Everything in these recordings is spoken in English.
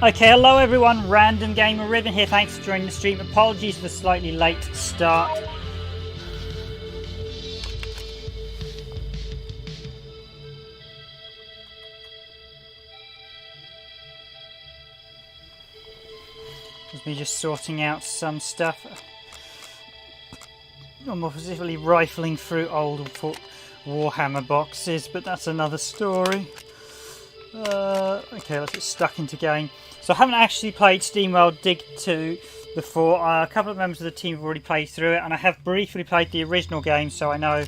Okay, hello everyone, Random Gamer Riven here, thanks for joining the stream. Apologies for the slightly late start. It's me just sorting out some stuff. I'm more specifically rifling through old Warhammer boxes, but that's another story. Okay, let's get stuck into game. So I haven't actually played SteamWorld Dig 2 before. A couple of members of the team have already played through it, and I have briefly played the original game, so I know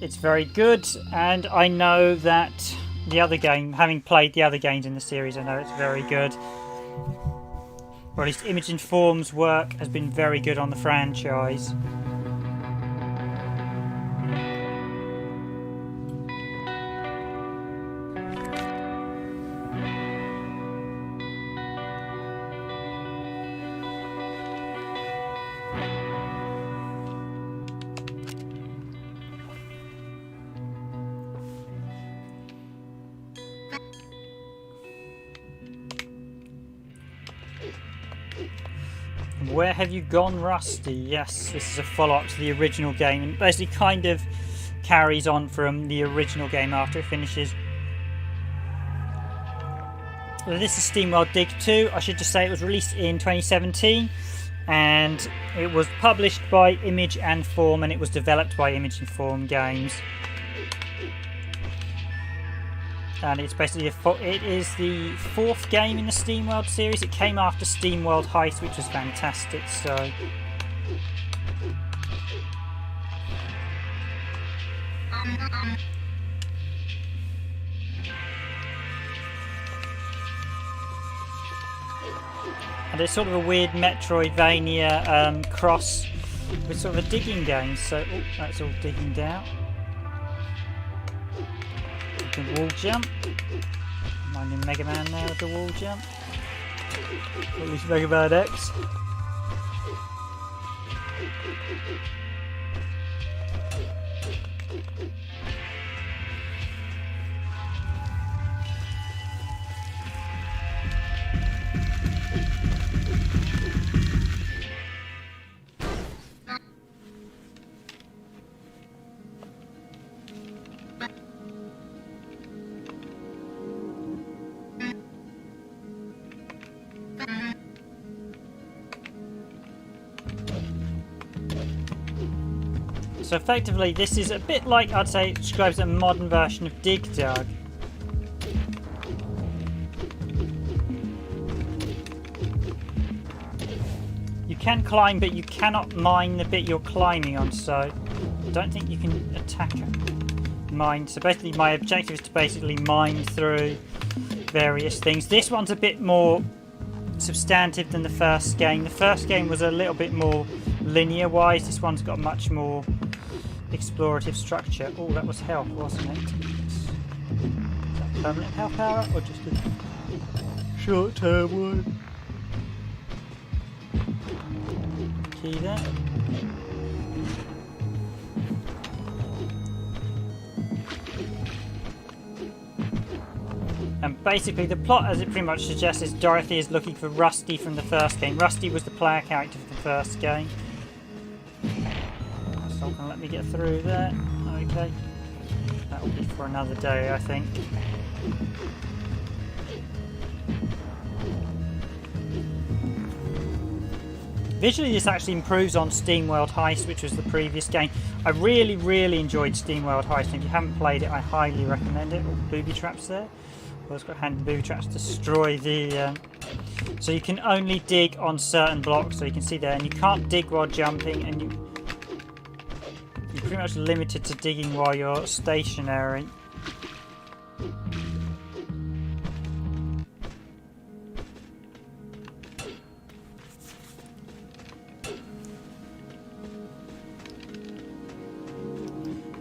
it's very good. And I know that the other game, having played the other games in the series, I know it's very good. Or at least Image and Form's work has been very good on the franchise. Where have you gone, Rusty? Yes, this is a follow-up to the original game and basically kind of carries on from the original game after it finishes. Well, this is SteamWorld Dig 2. I should just say it was released in 2017 and it was published by Image and Form and it was developed by Image and Form Games. And it's basically it is the fourth game in the SteamWorld series. It came after SteamWorld Heist, which was fantastic. So, and it's sort of a weird Metroidvania cross with sort of a digging game. So, oh, that's all digging down. Wall jump. Minding Mega Man there with the wall jump. At least Mega Man X. So effectively this is a bit like, I'd say, it describes a modern version of Dig Dug. You can climb, but you cannot mine the bit you're climbing on, so I don't think you can attack it. Mine. So basically my objective is to basically mine through various things. This one's a bit more substantive than the first game. The first game was a little bit more linear wise. This one's got much more explorative structure. Oh, that was health, wasn't it? Is that permanent health power or just a short-term one? Key there. And basically the plot, as it pretty much suggests, is Dorothy is looking for Rusty from the first game. Rusty was the player character for the first game. That's not going to let me get through there. Okay. That will be for another day, I think. Visually this actually improves on SteamWorld Heist, which was the previous game. I really enjoyed SteamWorld Heist. If you haven't played it, I highly recommend it. Oh, booby traps there. Well, it's got handy booby traps to destroy the... So you can only dig on certain blocks, so you can see there, and you can't dig while jumping, and you're pretty much limited to digging while you're stationary.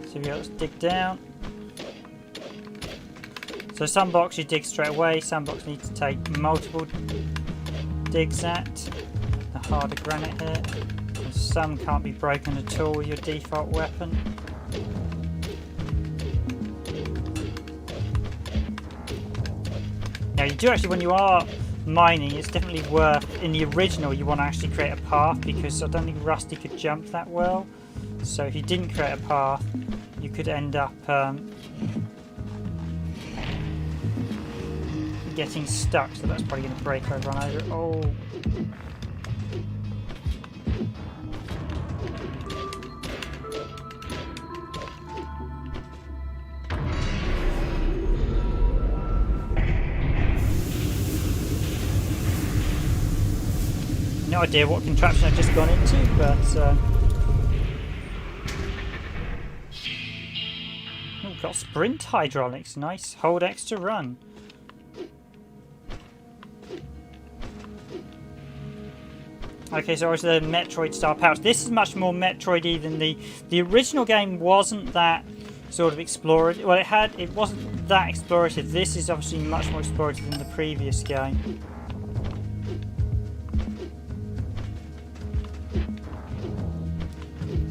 So let's dig down. So some blocks you dig straight away, some blocks need to take multiple digs at. The harder granite here. And some can't be broken at all with your default weapon. Now you do actually, when you are mining, it's definitely worth. In the original, you want to actually create a path because I don't think Rusty could jump that well. So if you didn't create a path, you could end up getting stuck. So that's probably going to break over on over. Oh. No idea what contraption I've just gone into, but oh, got sprint hydraulics. Nice. Hold X to run. Okay, so it's the Metroid style powers. This is much more Metroid-y than the original game. Wasn't that sort of explorative? Well, it wasn't that explorative. This is obviously much more explorative than the previous game.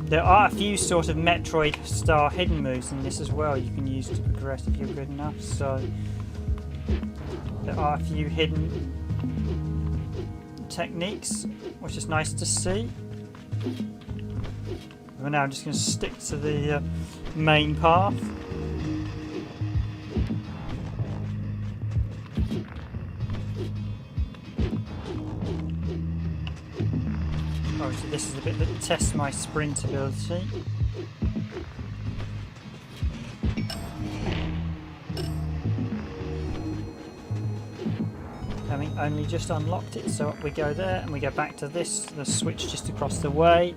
There are a few sort of Metroid-style hidden moves in this as well you can use to progress if you're good enough, so there are a few hidden techniques, which is nice to see. For now I'm just going to stick to the main path. Oh, so this is the bit that tests my sprint ability. Having only just unlocked it, so up we go there, and we go back to this, the switch just across the way.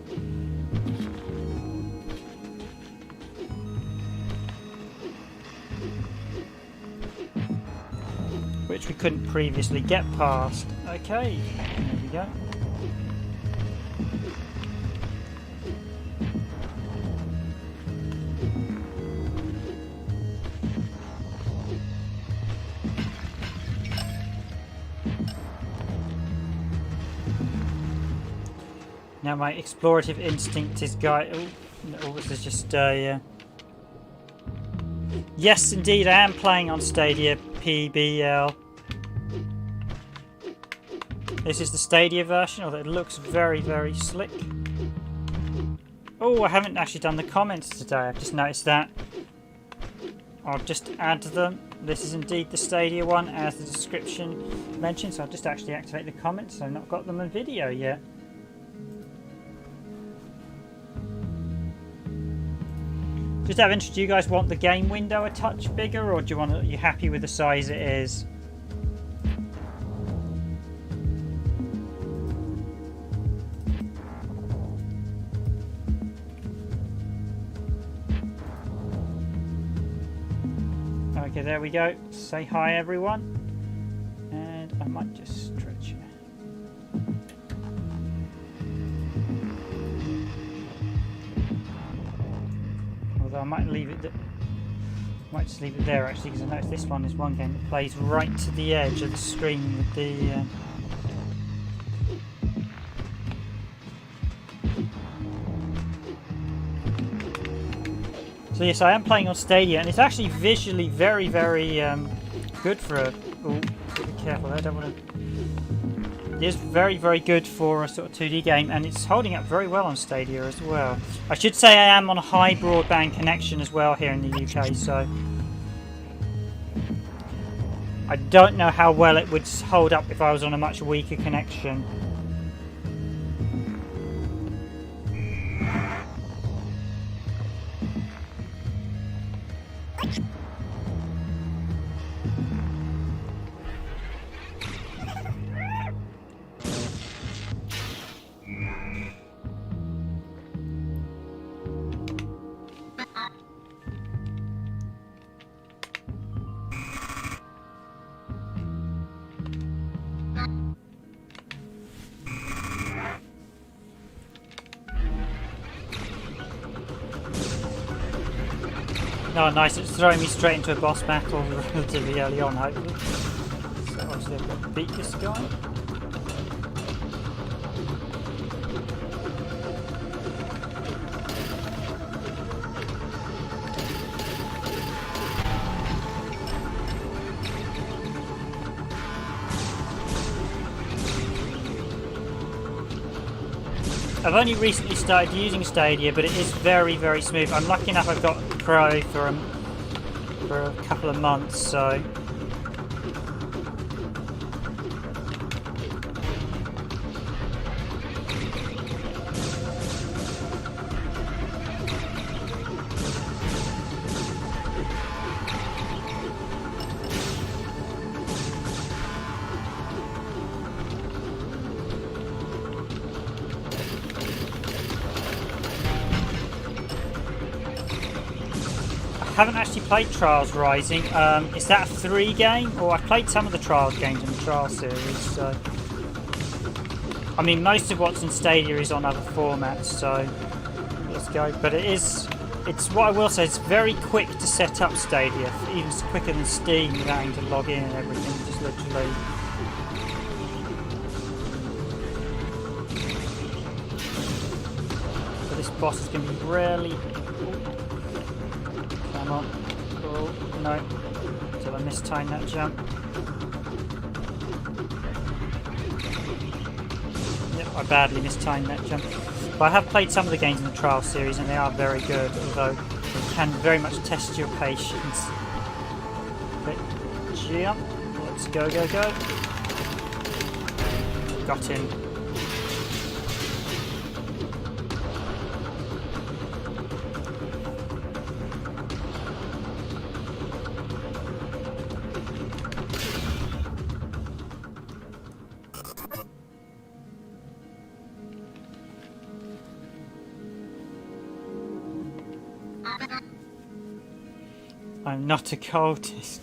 Which we couldn't previously get past. Okay, there we go. Now my explorative instinct is this is just a... Yes, indeed, I am playing on Stadia PBL. This is the Stadia version, although it looks very, very slick. Oh, I haven't actually done the comments today. I've just noticed that. I'll just add them. This is indeed the Stadia one, as the description mentioned, so I'll just actually activate the comments. I've not got them in video yet. Just out of interest, do you guys want the game window a touch bigger, or do you want are you happy with the size it is? Okay, there we go. Say hi, everyone. And I might just stretch it. I might leave it. Might just leave it there actually, because I noticed this one is one game that plays right to the edge of the screen with the. So yes, I am playing on Stadia, and it's actually visually very, very good for a. Oh, be careful! I don't want to. It is very, very good for a sort of 2D game, and it's holding up very well on Stadia as well. I should say I am on a high broadband connection as well here in the UK, so I don't know how well it would hold up if I was on a much weaker connection. Oh, nice, it's throwing me straight into a boss battle relatively early on, hopefully. So obviously I've got to beat this guy. I've only recently started using Stadia, but it is very, very smooth. I'm lucky enough I've got Pro for a couple of months, so... I haven't actually played Trials Rising. Is that a 3 game? Or I've played some of the Trials games in the Trials series, so... I mean, most of what's in Stadia is on other formats, so... Let's go. But it's what I will say, it's very quick to set up Stadia. Even quicker than Steam without having to log in and everything, just literally... But this boss is going to be really... Come on. Oh, no. Did I mistime that jump? Yep, I badly mistimed that jump. But I have played some of the games in the Trial series and they are very good, although they can very much test your patience. Okay, jump. Let's go, go, go. Got him. I'm not a cultist.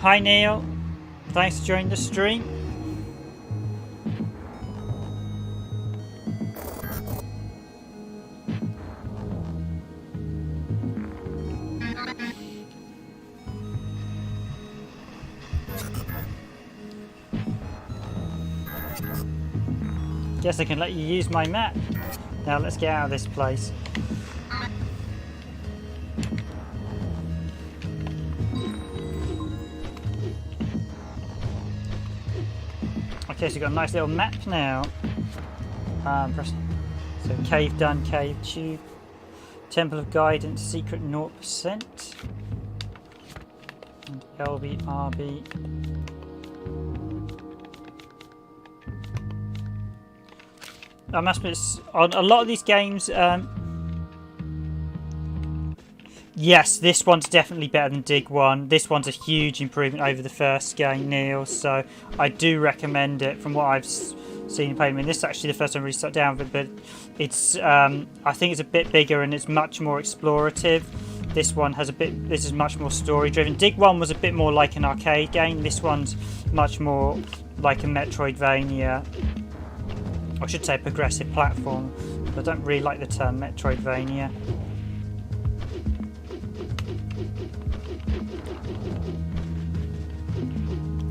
Hi Neil, thanks for joining the stream. Guess I can let you use my map. Now let's get out of this place. Okay, so we've got a nice little map now. So cave done, cave tube. Temple of Guidance, secret 0%. And LBRB. I must admit, on a lot of these games, yes, this one's definitely better than Dig 1. This one's a huge improvement over the first game, Neil, so I do recommend it from what I've seen and played. I mean, this is actually the first time I really sat down with it, but it's, I think it's a bit bigger and it's much more explorative. This one has this is much more story driven. Dig 1 was a bit more like an arcade game. This one's much more like a Metroidvania. I should say progressive platform, but I don't really like the term Metroidvania.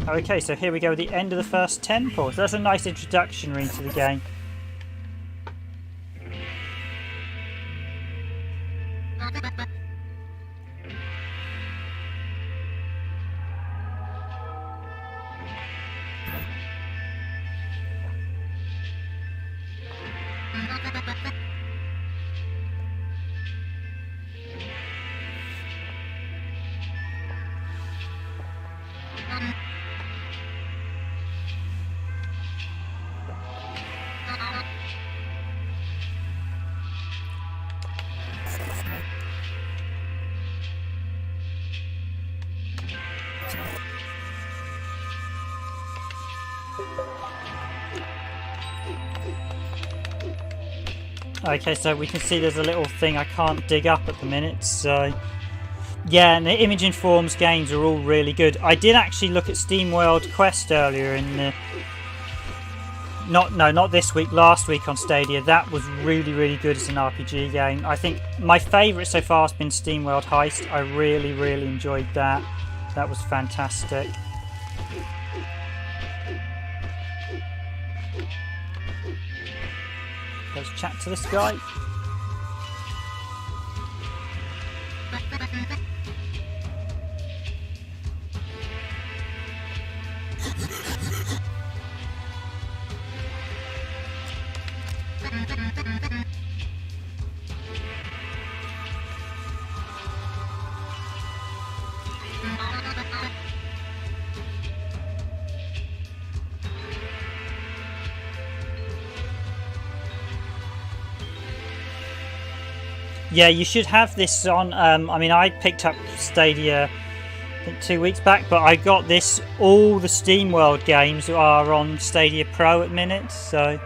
Okay, so here we go at the end of the first temple. So that's a nice introduction into the game. Okay, so we can see there's a little thing I can't dig up at the minute, so... Yeah, and the Image Informs games are all really good. I did actually look at SteamWorld Quest earlier in the... Not this week, last week on Stadia. That was really, really good as an RPG game. I think my favourite so far has been SteamWorld Heist. I really, really enjoyed that. That was fantastic. Let's chat to this guy. Yeah, you should have this on. I mean, I picked up Stadia I think 2 weeks back, but I got this. All the SteamWorld games are on Stadia Pro at minute, so.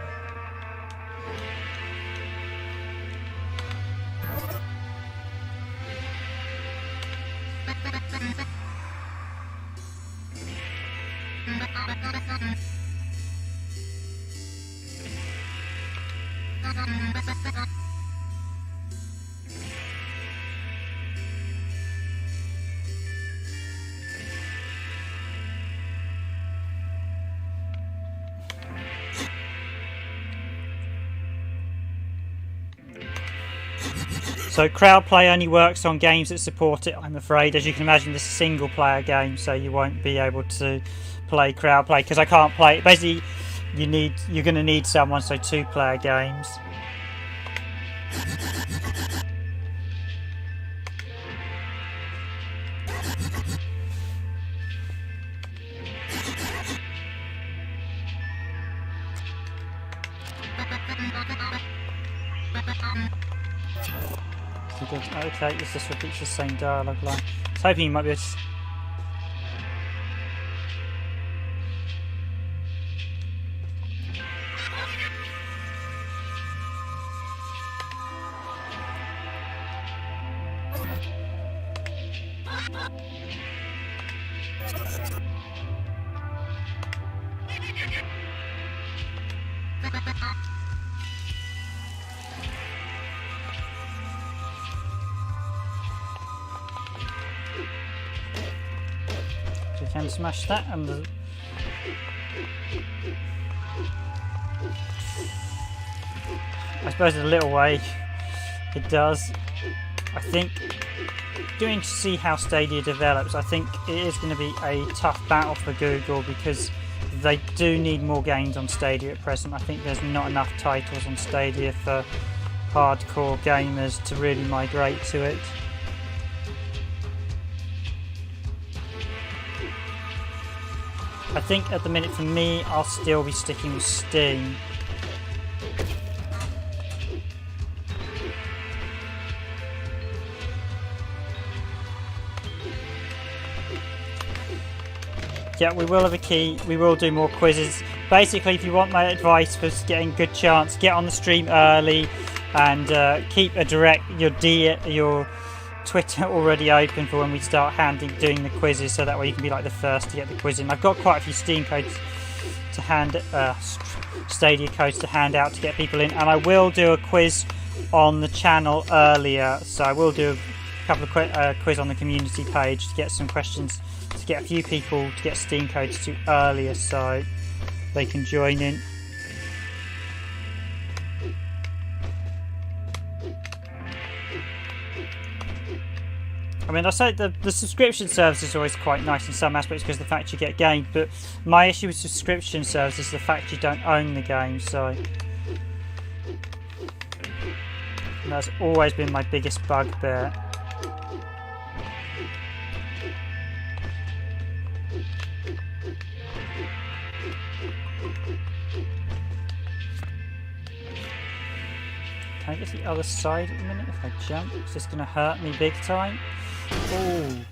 So crowd play only works on games that support it, I'm afraid. As you can imagine, this is a single player game, so you won't be able to play crowd play because I can't play it. Basically, you're going to need someone, so 2-player games. Okay, this just repeats the same dialogue line. I was hoping you might be able to... You can smash that and the... I suppose in a little way it does. I think going to see how Stadia develops, I think it is going to be a tough battle for Google because they do need more games on Stadia at present. I think there's not enough titles on Stadia for hardcore gamers to really migrate to it. I think at the minute for me, I'll still be sticking with Steam. Yeah, we will have a key. We will do more quizzes. Basically, if you want my advice for getting a good chance, get on the stream early and keep your Twitter already open for when we start doing the quizzes, so that way you can be like the first to get the quiz in. I've got quite a few Steam codes to Stadia codes to hand out to get people in, and I will do a quiz on the channel earlier. So I will do a couple of quiz on the community page to get some questions, to get a few people to get Steam codes to earlier, so they can join in. I mean, I say the subscription service is always quite nice in some aspects because of the fact you get games, but my issue with subscription service is the fact you don't own the game, so that's always been my biggest bugbear. Can I get to the other side at the minute if I jump? Is this going to hurt me big time? Oh.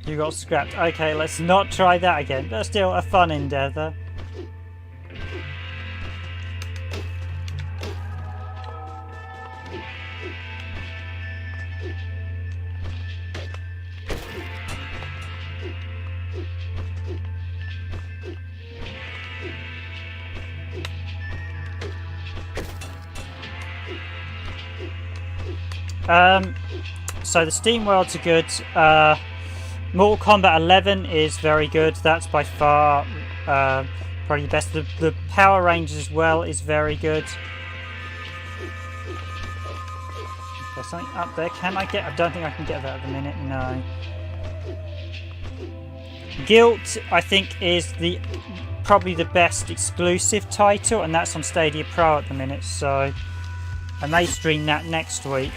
You got scrapped. Okay, let's not try that again. But still a fun endeavour. So the Steam Worlds are good. Mortal Kombat 11 is very good. That's by far probably the best. The Power Rangers as well is very good. There's something up there. Can I get? I don't think I can get that at the minute. No. Guilt, I think, is probably the best exclusive title, and that's on Stadia Pro at the minute. So I may stream that next week.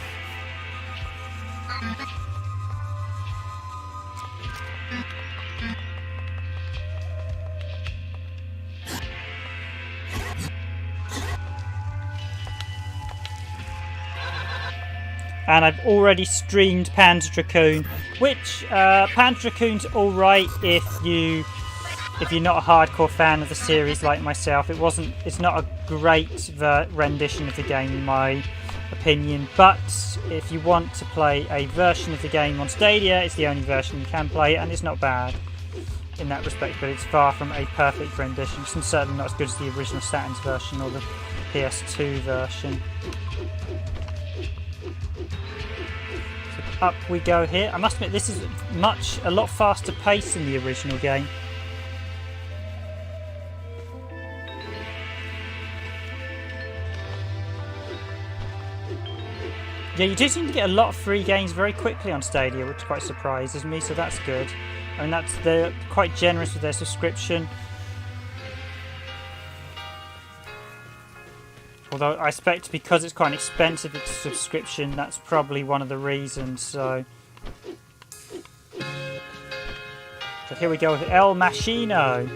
And I've already streamed Panzer Dragoon, which Panzer Dragoon's alright if you're not a hardcore fan of the series like myself. It's not a great rendition of the game in my opinion, but if you want to play a version of the game on Stadia, it's the only version you can play, and it's not bad in that respect, but it's far from a perfect rendition. It's certainly not as good as the original Saturn's version or the PS2 version. Up we go here. I must admit, this is a lot faster pace than the original game. Yeah, you do seem to get a lot of free games very quickly on Stadia, which quite surprises me, so that's good. I mean, they're quite generous with their subscription. Although I expect because it's quite an expensive subscription, that's probably one of the reasons. So here we go with El Machino.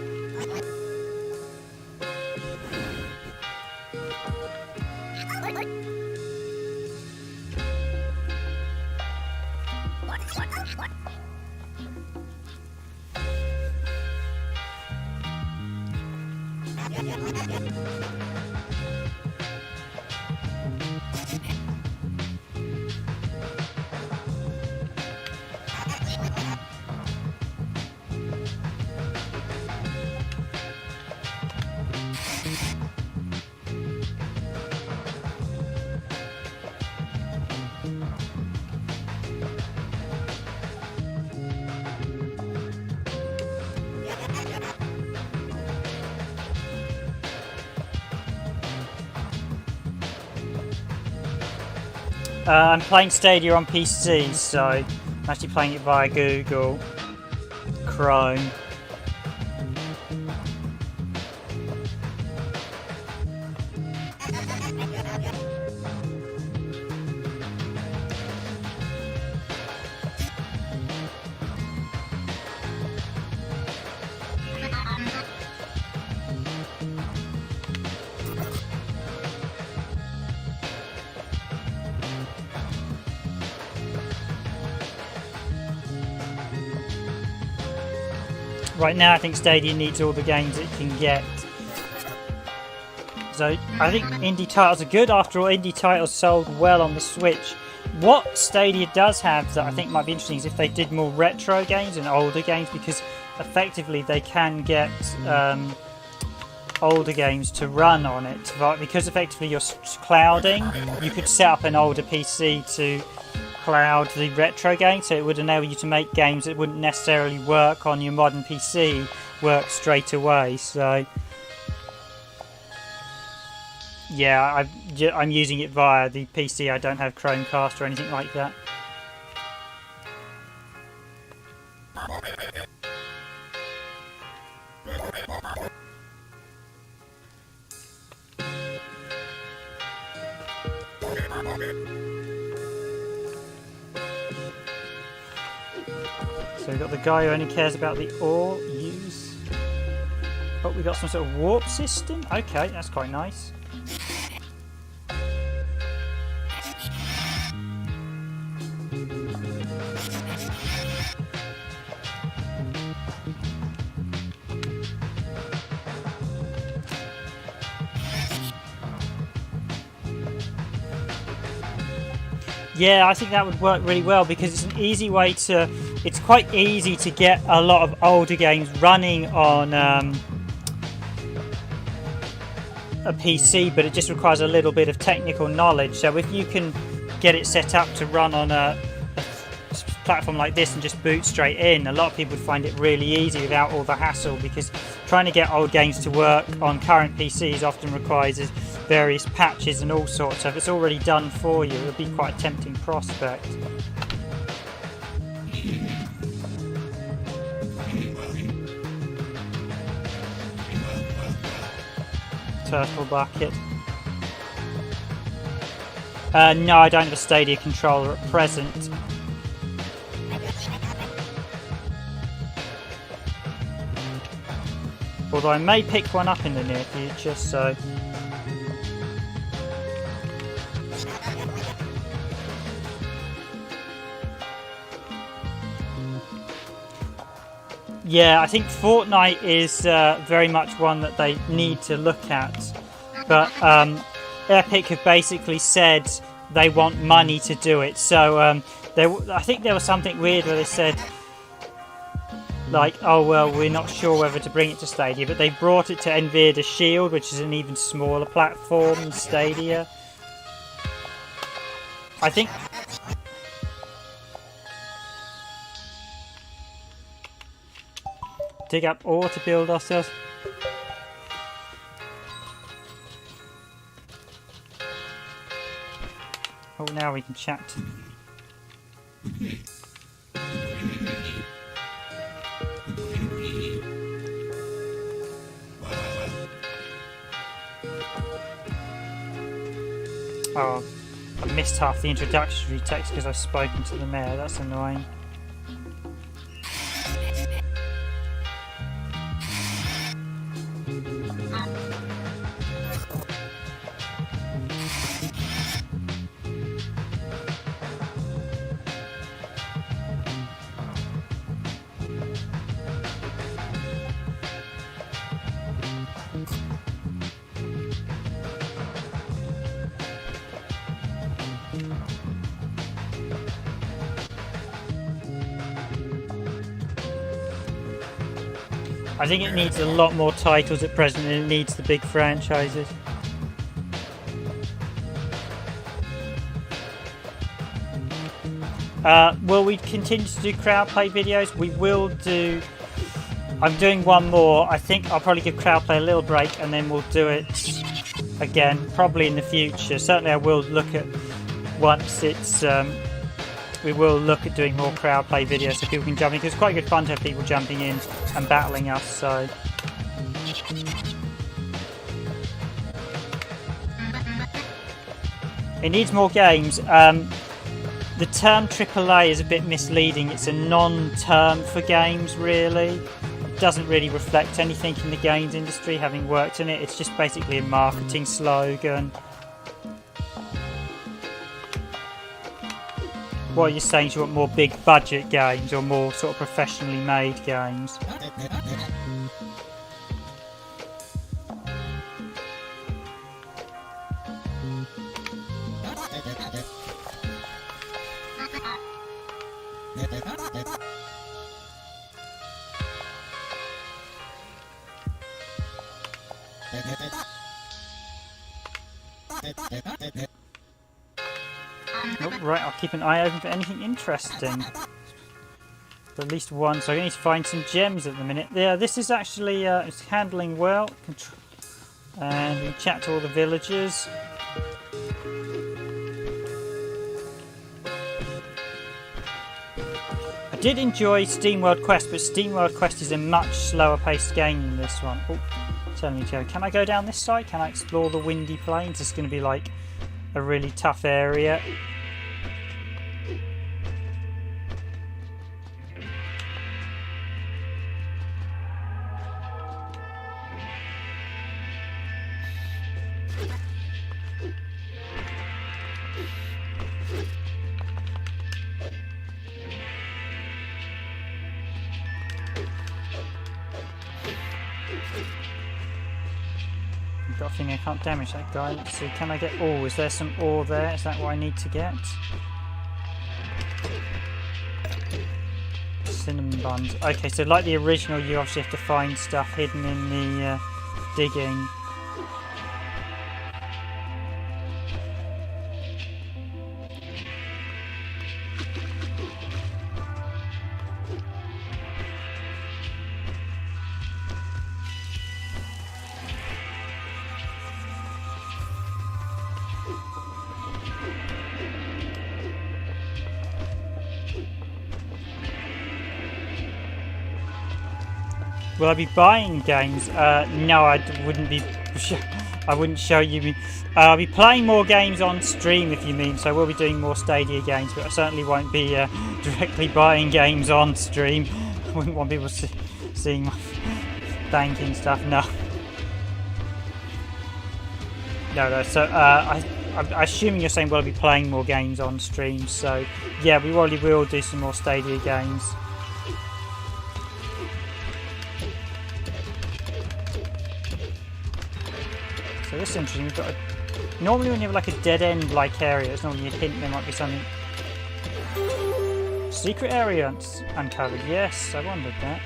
I'm playing Stadia on PC, so I'm actually playing it via Google Chrome. Right now I think Stadia needs all the games it can get. So I think indie titles are good. After all, indie titles sold well on the Switch. What Stadia does have that I think might be interesting is if they did more retro games and older games, because effectively they can get older games to run on it. But because effectively you're clouding, you could set up an older PC to cloud the retro game, so it would enable you to make games that wouldn't necessarily work on your modern PC work straight away. So yeah, I'm using it via the PC. I don't have Chromecast or anything like that. So we've got the guy who only cares about the ore use. Oh, we got some sort of warp system. Okay, that's quite nice. Yeah, I think that would work really well because it's an easy way to... It's quite easy to get a lot of older games running on a PC, but it just requires a little bit of technical knowledge. So if you can get it set up to run on a platform like this and just boot straight in, a lot of people would find it really easy without all the hassle, because trying to get old games to work on current PCs often requires various patches and all sorts. So if it's already done for you, it would be quite a tempting prospect. Turtle bucket. No, I don't have a Stadia controller at present. Although I may pick one up in the near future, so... Yeah, I think Fortnite is very much one that they need to look at. But Epic have basically said they want money to do it. So I think there was something weird where they said, like, oh, well, we're not sure whether to bring it to Stadia, but they brought it to Nvidia Shield, which is an even smaller platform than Stadia. I think... Dig up ore to build ourselves. Oh, now we can chat. Oh, I missed half the introductory text because I've spoken to the mayor. That's annoying. I think it needs a lot more titles at present than it needs the big franchises. Will we continue to do crowd play videos? We will do... I'm doing one more. I think I'll probably give crowd play a little break and then we'll do it again, probably in the future. Certainly I will look at, once it's... we will look at doing more crowd play videos so people can jump in, because it's quite good fun to have people jumping in and battling us, so... It needs more games. The term AAA is a bit misleading. It's a non-term for games, really. It doesn't really reflect anything in the games industry, having worked in it. It's just basically a marketing slogan. What are you saying? Do you want more big budget games or more sort of professionally made games? Oh, right, I'll keep an eye open for anything interesting. For at least one, so I need to find some gems at the minute. Yeah, this is actually it's handling well. And we chat to all the villagers. I did enjoy SteamWorld Quest, but SteamWorld Quest is a much slower paced game than this one. Oh, tell me, Joe, can I go down this side? Can I explore the windy plains? It's going to be like a really tough area. Got a thing I can't damage that guy. Let's see, can I get ore? Is there some ore there? Is that what I need to get? buns. Okay, so like the original, you obviously have to find stuff hidden in the digging. Will I be buying games? No, I wouldn't be. I wouldn't show you. I'll be playing more games on stream, if you mean. So I will be doing more Stadia games, but I certainly won't be directly buying games on stream. I wouldn't want people seeing my banking stuff. No. No. So I'm assuming you're saying we'll be playing more games on stream. So yeah, we probably will do some more Stadia games. So this is interesting. We've got normally when you have like a dead end like area, it's normally a hint there might be something. Secret area uncovered. Yes, I wondered that.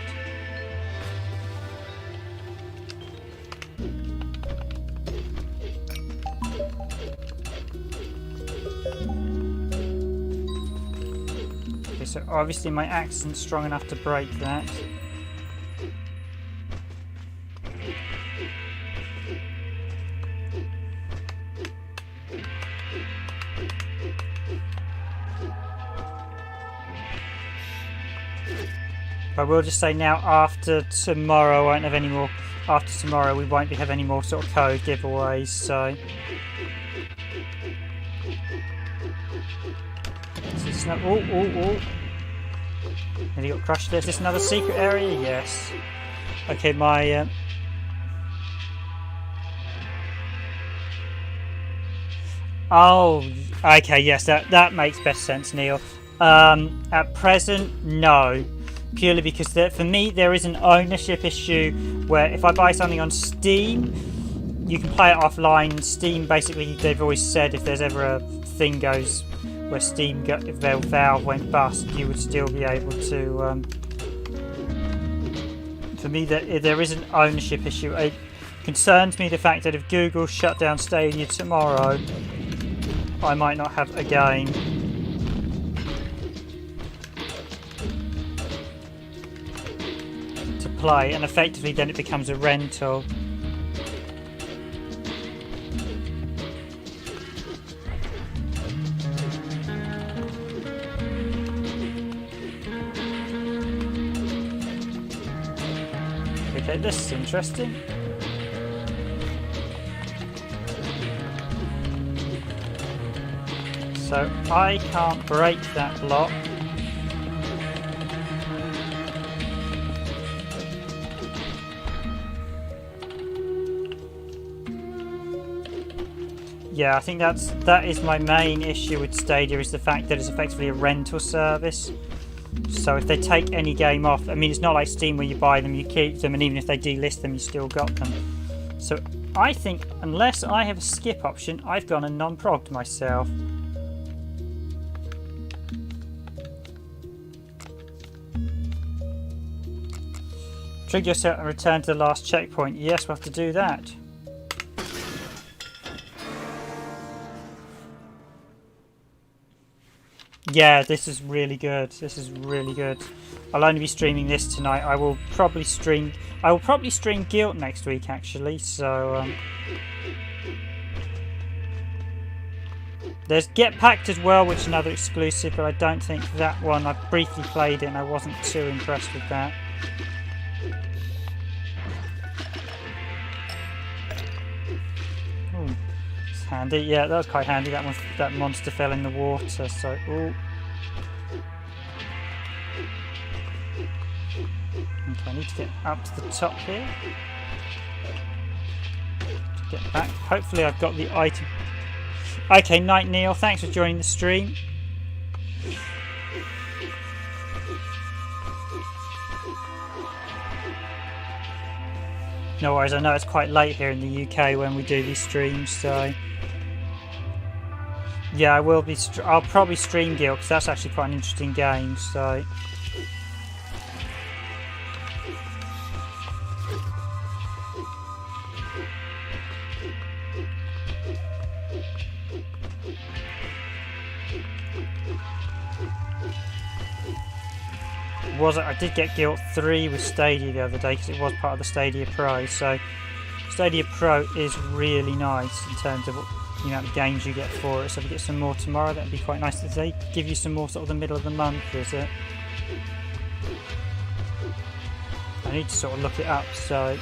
Okay, so obviously my axe isn't strong enough to break that. I will just say now, after tomorrow, I won't have any more. After tomorrow, we won't have any more sort of code giveaways. So, is this no, oh! Have you got crushed there? Is this another secret area? Yes. Okay, my. Oh, okay. Yes, that makes best sense, Neil. At present, no. Purely because for me there is an ownership issue where if I buy something on Steam, you can play it offline. Steam basically, they've always said if there's ever a thing goes where if Valve went bust, you would still be able to. For me, there is an ownership issue. It concerns me the fact that if Google shut down Stadia tomorrow, I might not have a game. Play, and effectively then it becomes a rental. Okay, this is interesting. So I can't break that block. Yeah, I think that is my main issue with Stadia, is the fact that it's effectively a rental service. So if they take any game off, I mean, it's not like Steam where you buy them, you keep them, and even if they delist them, you still got them. So I think unless I have a skip option, I've gone and non-progged myself. Trigger yourself and return to the last checkpoint. Yes, we'll have to do that. Yeah, this is really good. This is really good. I'll only be streaming this tonight. I will probably stream Guilt next week, actually. So there's Get Packed as well, which is another exclusive, but I don't think that one. I briefly played it and I wasn't too impressed with that. Ooh, it's handy. Yeah, that was quite handy. That monster fell in the water. So, ooh. Okay, I need to get up to the top here to get back. Hopefully I've got the item. Okay, Night Neil, thanks for joining the stream. No worries, I know it's quite late here in the UK when we do these streams, so yeah, I'll probably stream Guild because that's actually quite an interesting game. So I did get Guild 3 with Stadia the other day because it was part of the Stadia Pro. So Stadia Pro is really nice in terms of the amount of games you get for it. So if we get some more tomorrow, that'd be quite nice. Did they give you some more sort of the middle of the month, is it? I need to sort of look it up, so...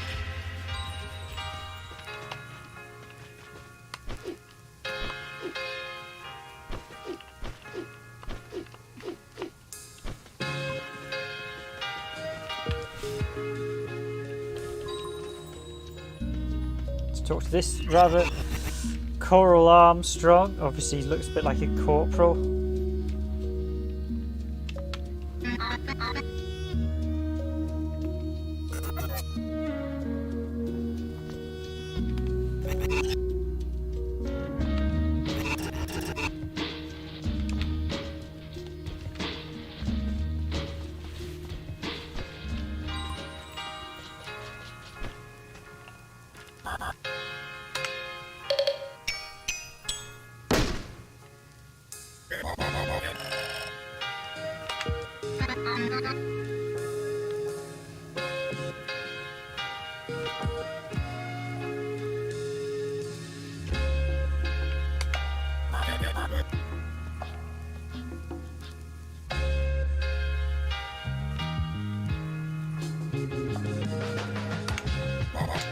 Talk to this rather Coral Armstrong. Obviously he looks a bit like a corporal.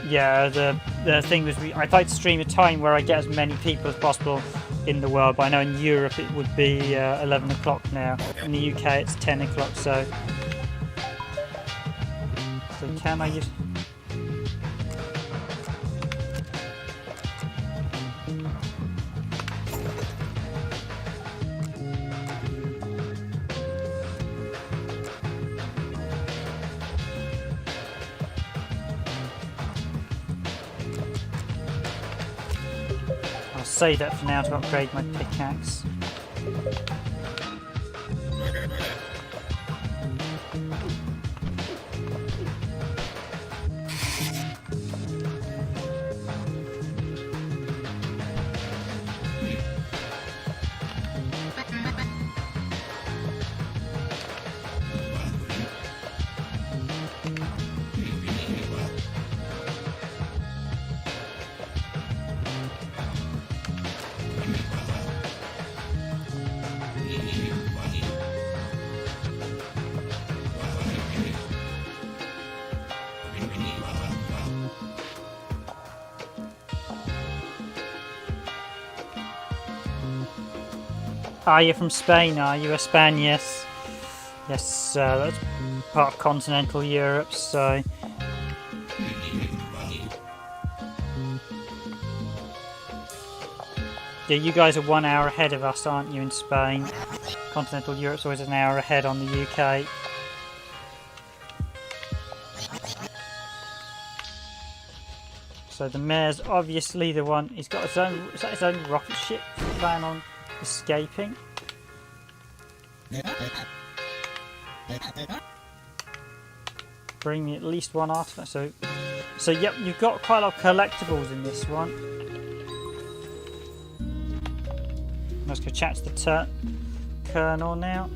Yeah, the thing was, I tried to stream a time where I get as many people as possible in the world, but I know in Europe it would be 11 o'clock now. In the UK it's 10 o'clock, so can I use... Save that for now to upgrade my pickaxe. Are you from Spain? Are you Spain? Yes. Yes, that's part of continental Europe, so... Yeah, you guys are 1 hour ahead of us, aren't you, in Spain? Continental Europe's always an hour ahead on the UK. So the mayor's obviously the one... He's got his own... Is that his own rocket ship? Does he plan on escaping? Bring me at least one artifact. So yep, you've got quite a lot of collectibles in this one. Let's go chat to the Colonel now.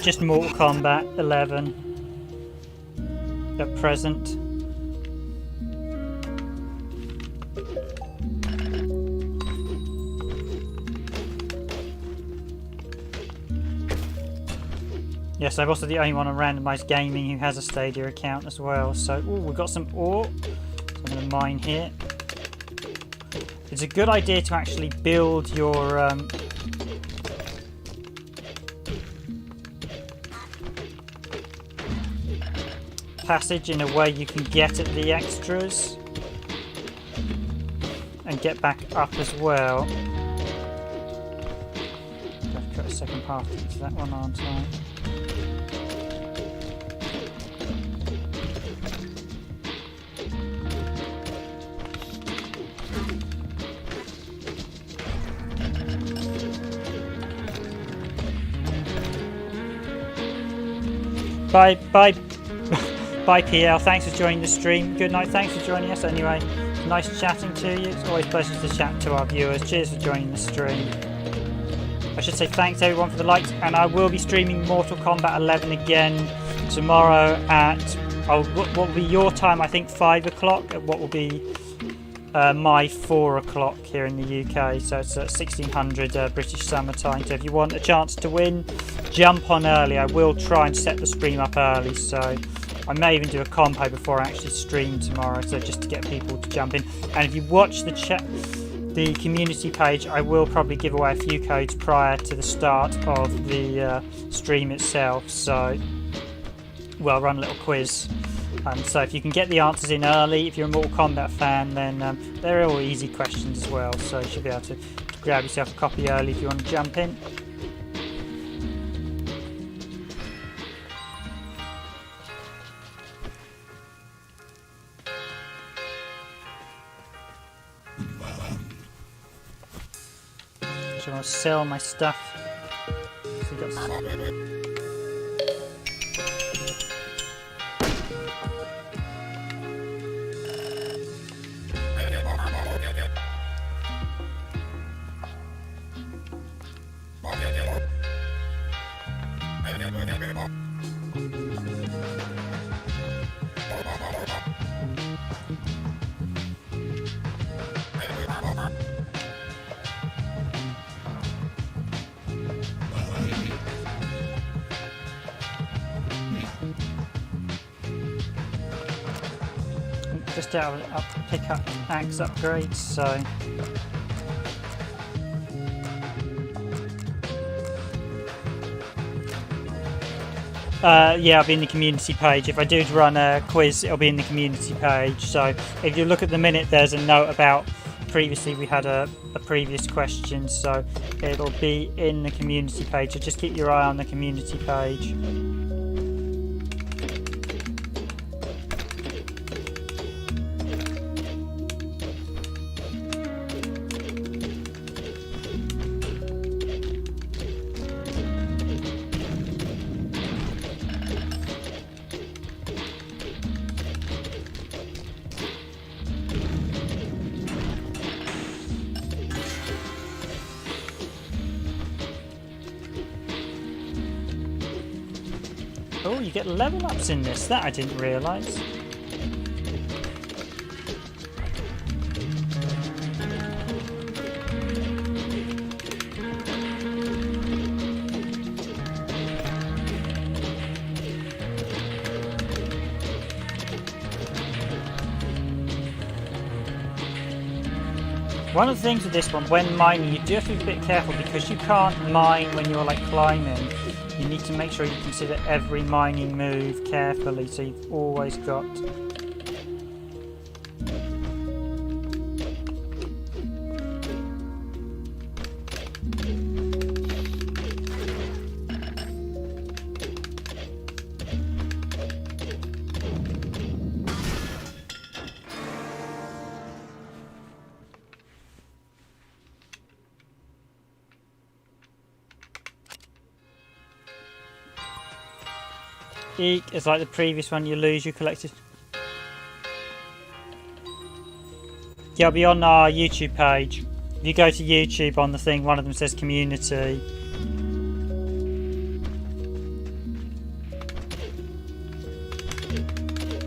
Just Mortal Kombat 11 at present. Yes, I'm also the only one on Randomised Gaming who has a Stadia account as well. So, ooh, we've got some ore. So I'm going to mine here. It's a good idea to actually build your passage in a way you can get at the extras and get back up as well. I've got a second path into that one, aren't I? Bye, PL. Thanks for joining the stream. Good night. Thanks for joining us anyway. Nice chatting to you. It's always a pleasure to chat to our viewers. Cheers for joining the stream. I should say thanks everyone for the likes, and I will be streaming Mortal Kombat 11 again tomorrow at what will be your time, I think 5 o'clock, at what will be my 4 o'clock here in the UK, so it's at 1600 British summer time. So if you want a chance to win, jump on early. I will try and set the stream up early, so I may even do a compo before I actually stream tomorrow, so just to get people to jump in. And if you watch the community page, I will probably give away a few codes prior to the start of the stream itself, so well, run a little quiz. So if you can get the answers in early, if you're a Mortal Kombat fan, then they're all easy questions as well, so you should be able to grab yourself a copy early if you want to jump in. So I want to sell my stuff. So you got just out of pick up axe upgrades, so yeah, I'll be in the community page. If I do run a quiz, it'll be in the community page. So if you look at the minute, there's a note about previously we had a previous question, so it'll be in the community page. So just keep your eye on the community page. Oh, you get level ups in this. That I didn't realise. One of the things with this one, when mining, you do have to be a bit careful because you can't mine when you're like climbing. You need to make sure you consider every mining move carefully, so you've always got Eek, it's like the previous one, you lose, you collected. Yeah, I'll be on our YouTube page. If you go to YouTube on the thing, one of them says community.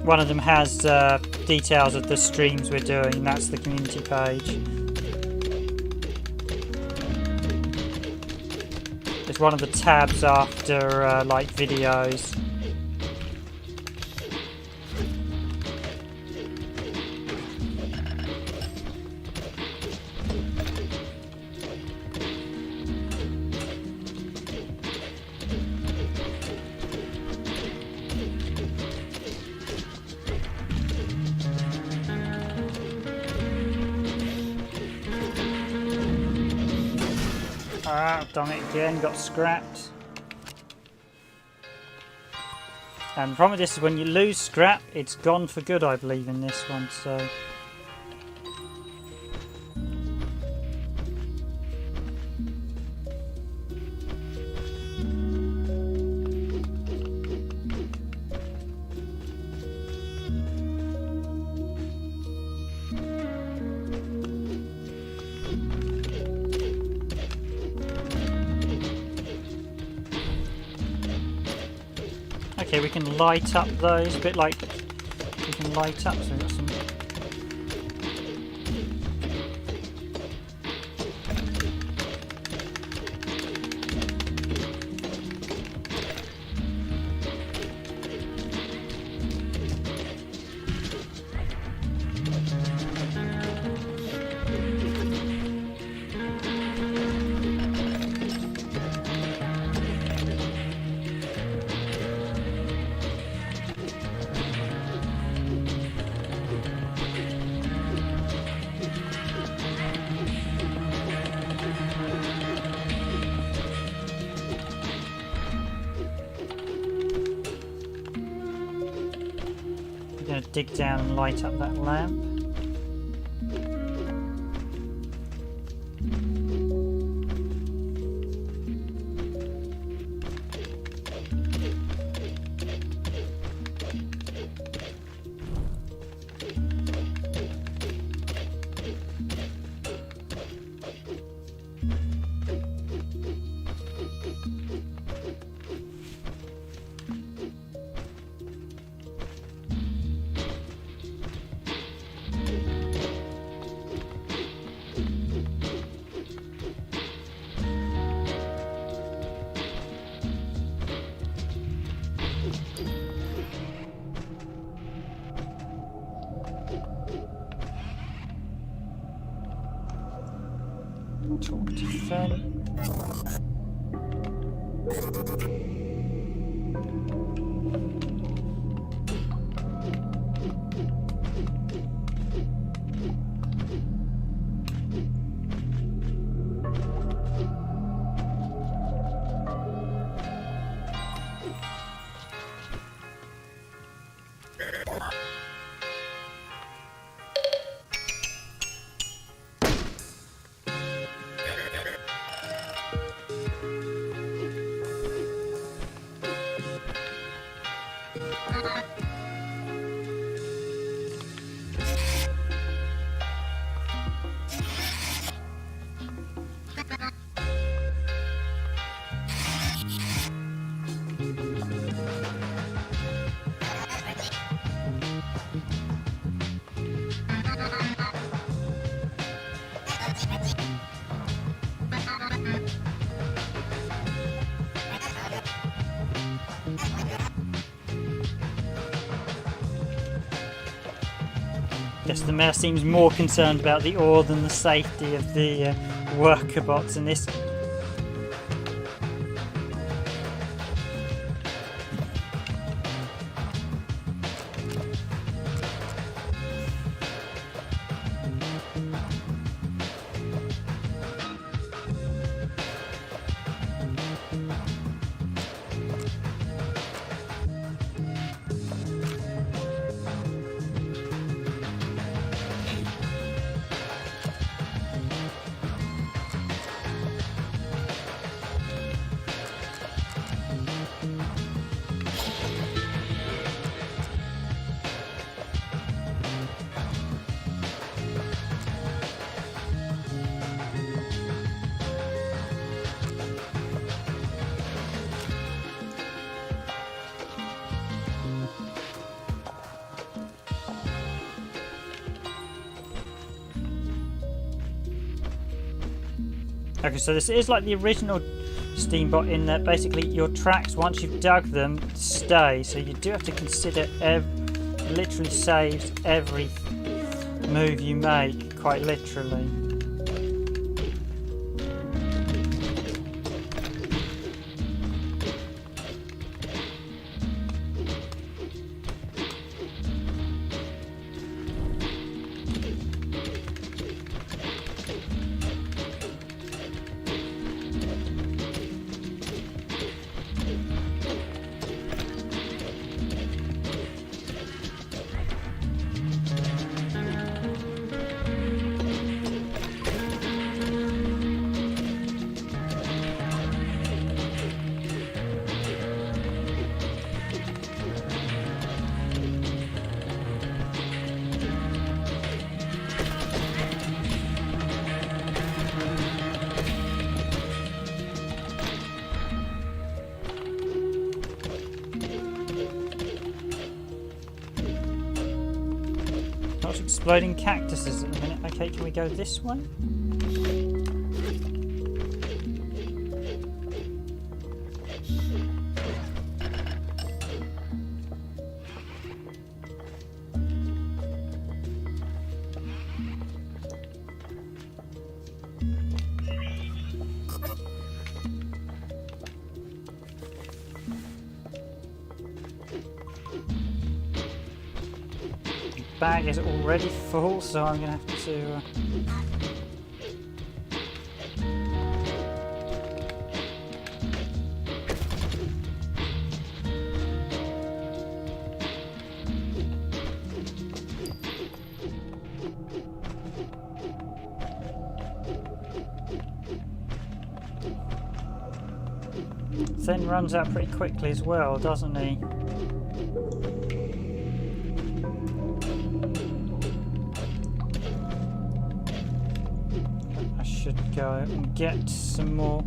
One of them has details of the streams we're doing, that's the community page. one of the tabs after like videos. I've done it again, got scrapped. And the problem with this is when you lose scrap, it's gone for good, I believe, in this one, so... Okay, we can light up those, a bit like we can light up, so we've got some... dig down and light up that lamp. Talk to Fen. Yes, the mayor seems more concerned about the ore than the safety of the worker bots in this. Okay, so this is like the original Steambot in that basically your tracks, once you've dug them, stay. So you do have to consider literally saves every move you make, quite literally. Exploding cactuses at the minute. Okay, can we go this way? Bag is already full, so I'm going to have to... Zen runs out pretty quickly as well, doesn't he? Go and get some more.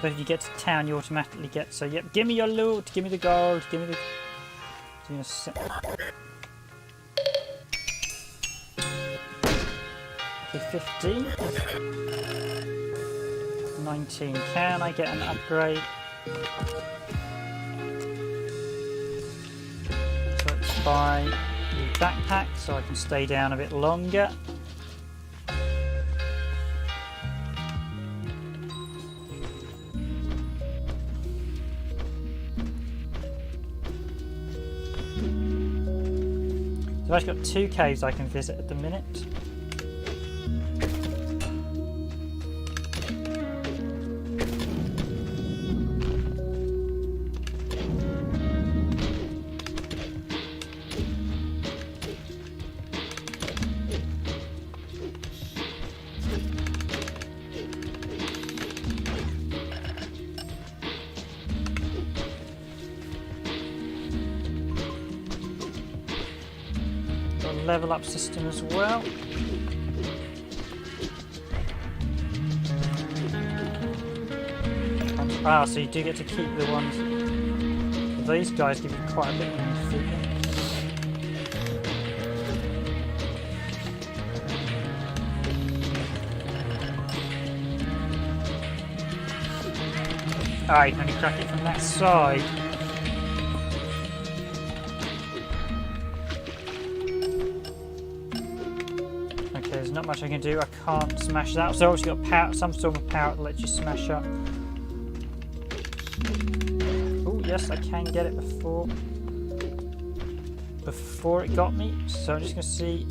But if you get to town, you automatically get. So, yep, give me your loot, give me the gold, give me the. Okay, 15. 19. Can I get an upgrade? So let's buy the backpack so I can stay down a bit longer. So I've got 2 caves I can visit at the minute. Level up system as well. Ah, so you do get to keep the ones. These guys give you quite a bit when you feed them. Ah, you can only crack it from that side. Not much I can do. I can't smash that. So obviously got power, some sort of power that lets you smash up. Oh yes, I can get it before it got me. So I'm just gonna see.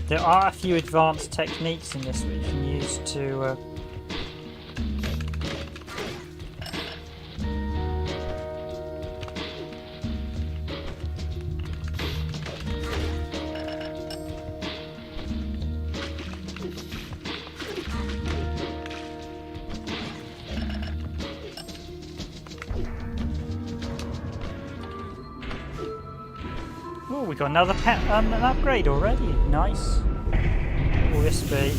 There are a few advanced techniques in this that you can use to Oh, we got another an upgrade already. Nice. What will this be?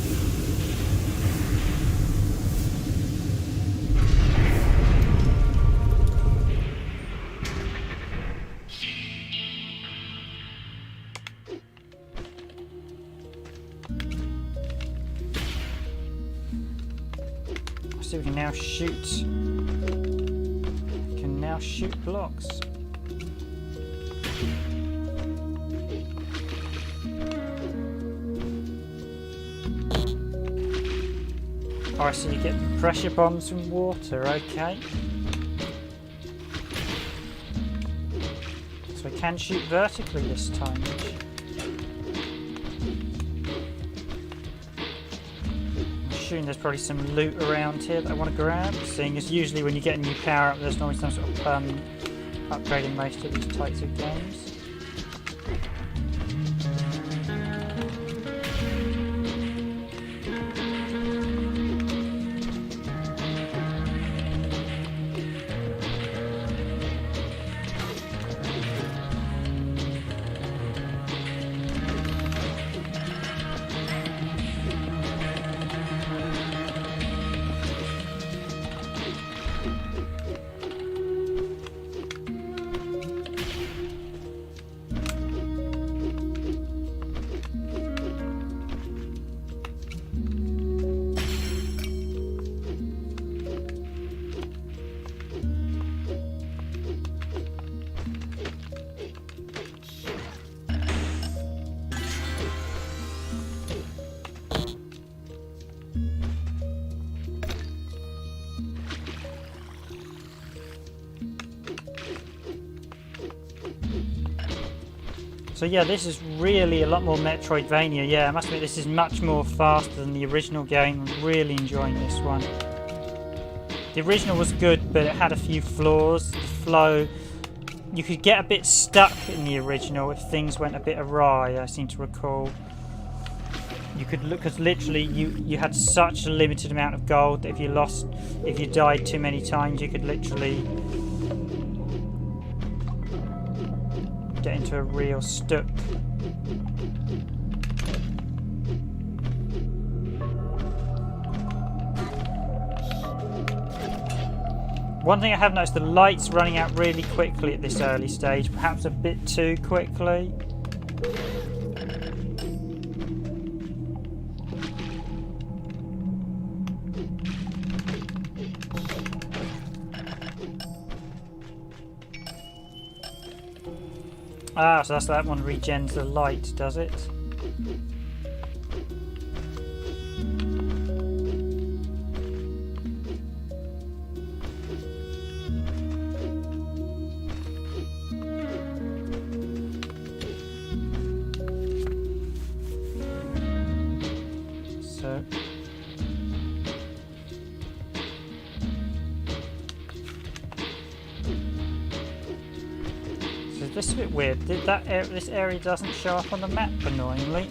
So we can now shoot. We can now shoot blocks. Oh, so you get pressure bombs from water, okay. So I can shoot vertically this time. I'm assuming there's probably some loot around here that I want to grab, seeing as usually when you get a new power up there's normally some sort of upgrade in most of these types of games. So yeah, this is really a lot more Metroidvania. Yeah, I must admit this is much more faster than the original game. I'm really enjoying this one. The original was good, but it had a few flaws. The flow, you could get a bit stuck in the original if things went a bit awry, I seem to recall. You could look, because literally you had such a limited amount of gold that if you died too many times, you could literally get into a real stuck. One thing I have noticed, the light's running out really quickly at this early stage, perhaps a bit too quickly. Ah, so that's that one regens the light, does it? This is a bit weird. This area doesn't show up on the map, annoyingly.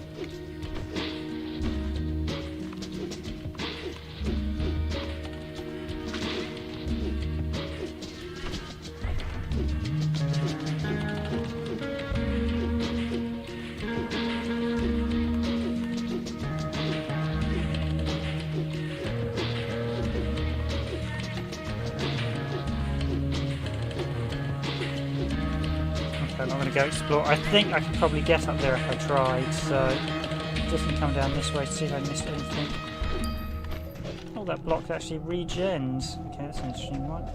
I'm going to go explore. I think I could probably get up there if I tried, so just going to come down this way to see if I missed anything. Oh, that block actually regens. Okay, that's an interesting one.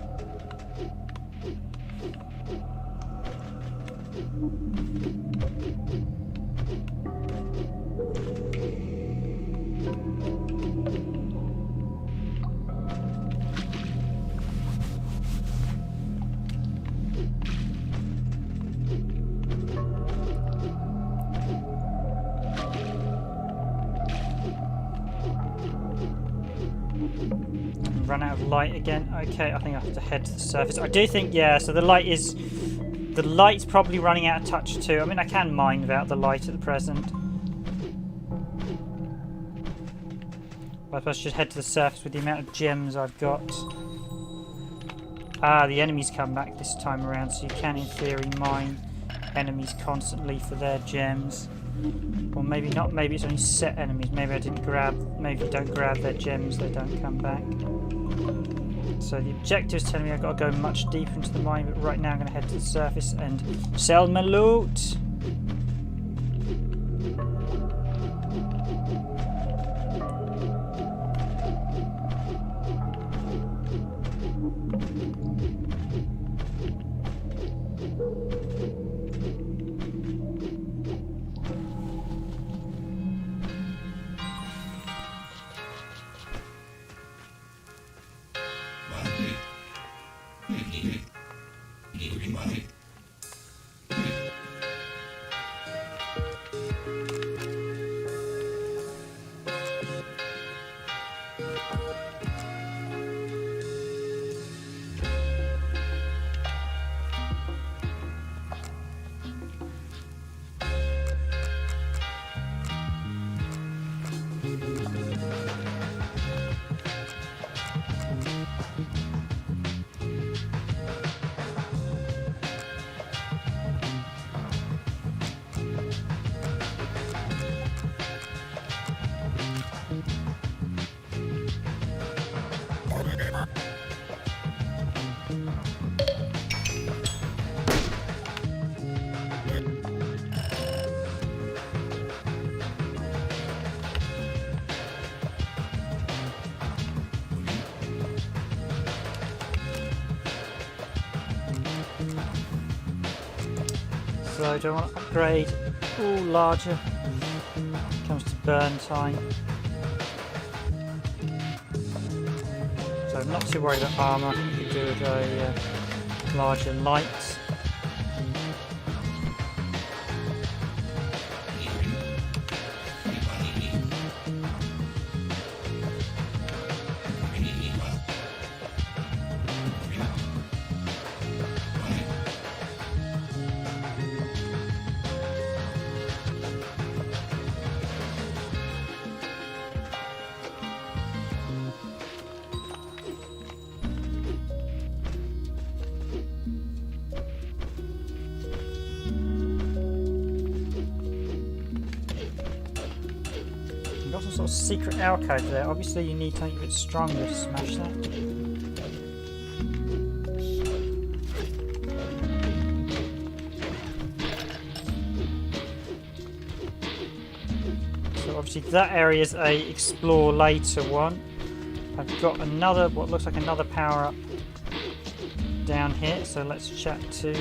Run out of light again. Okay, I think I have to head to the surface. I do think, yeah, so the light's probably running out of touch too. I mean, I can mine without the light at the present. But I suppose I should head to the surface with the amount of gems I've got. Ah, the enemies come back this time around, so you can in theory mine enemies constantly for their gems. Or maybe not, maybe it's only set enemies. Maybe I didn't grab, maybe if you don't grab their gems, they don't come back. So the objective's telling me I've got to go much deeper into the mine, but right now I'm going to head to the surface and sell my loot. So do I want to upgrade all larger when it comes to burn time? So I'm not too worried about armour. You could do with a larger light. Sort of secret alcove there. Obviously you need something a bit stronger to smash that. So obviously that area is a explore later one. I've got another, what looks like another power up down here, so let's chat to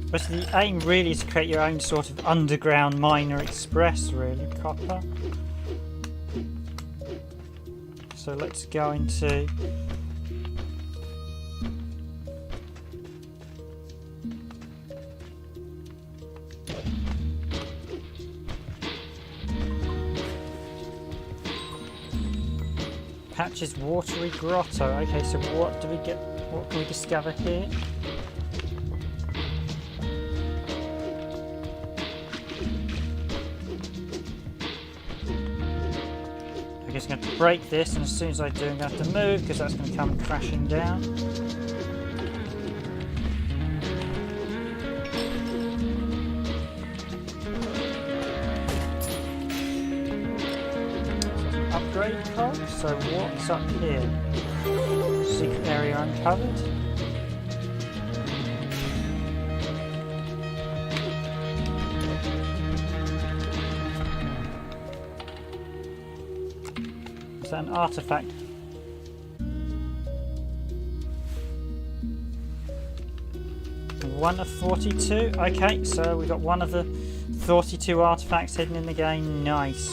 but the aim really is to create your own sort of underground miner express, really, copper. So let's go into Patch's Watery Grotto. Okay, so what do we get? What can we discover here? I'm going to break this, and as soon as I do I'm going to have to move because that's going to come crashing down. So upgrade cog. So what's up here? Secret area uncovered. Is that an artifact? 1 of 42. Okay, so we got one of the 42 artifacts hidden in the game. Nice.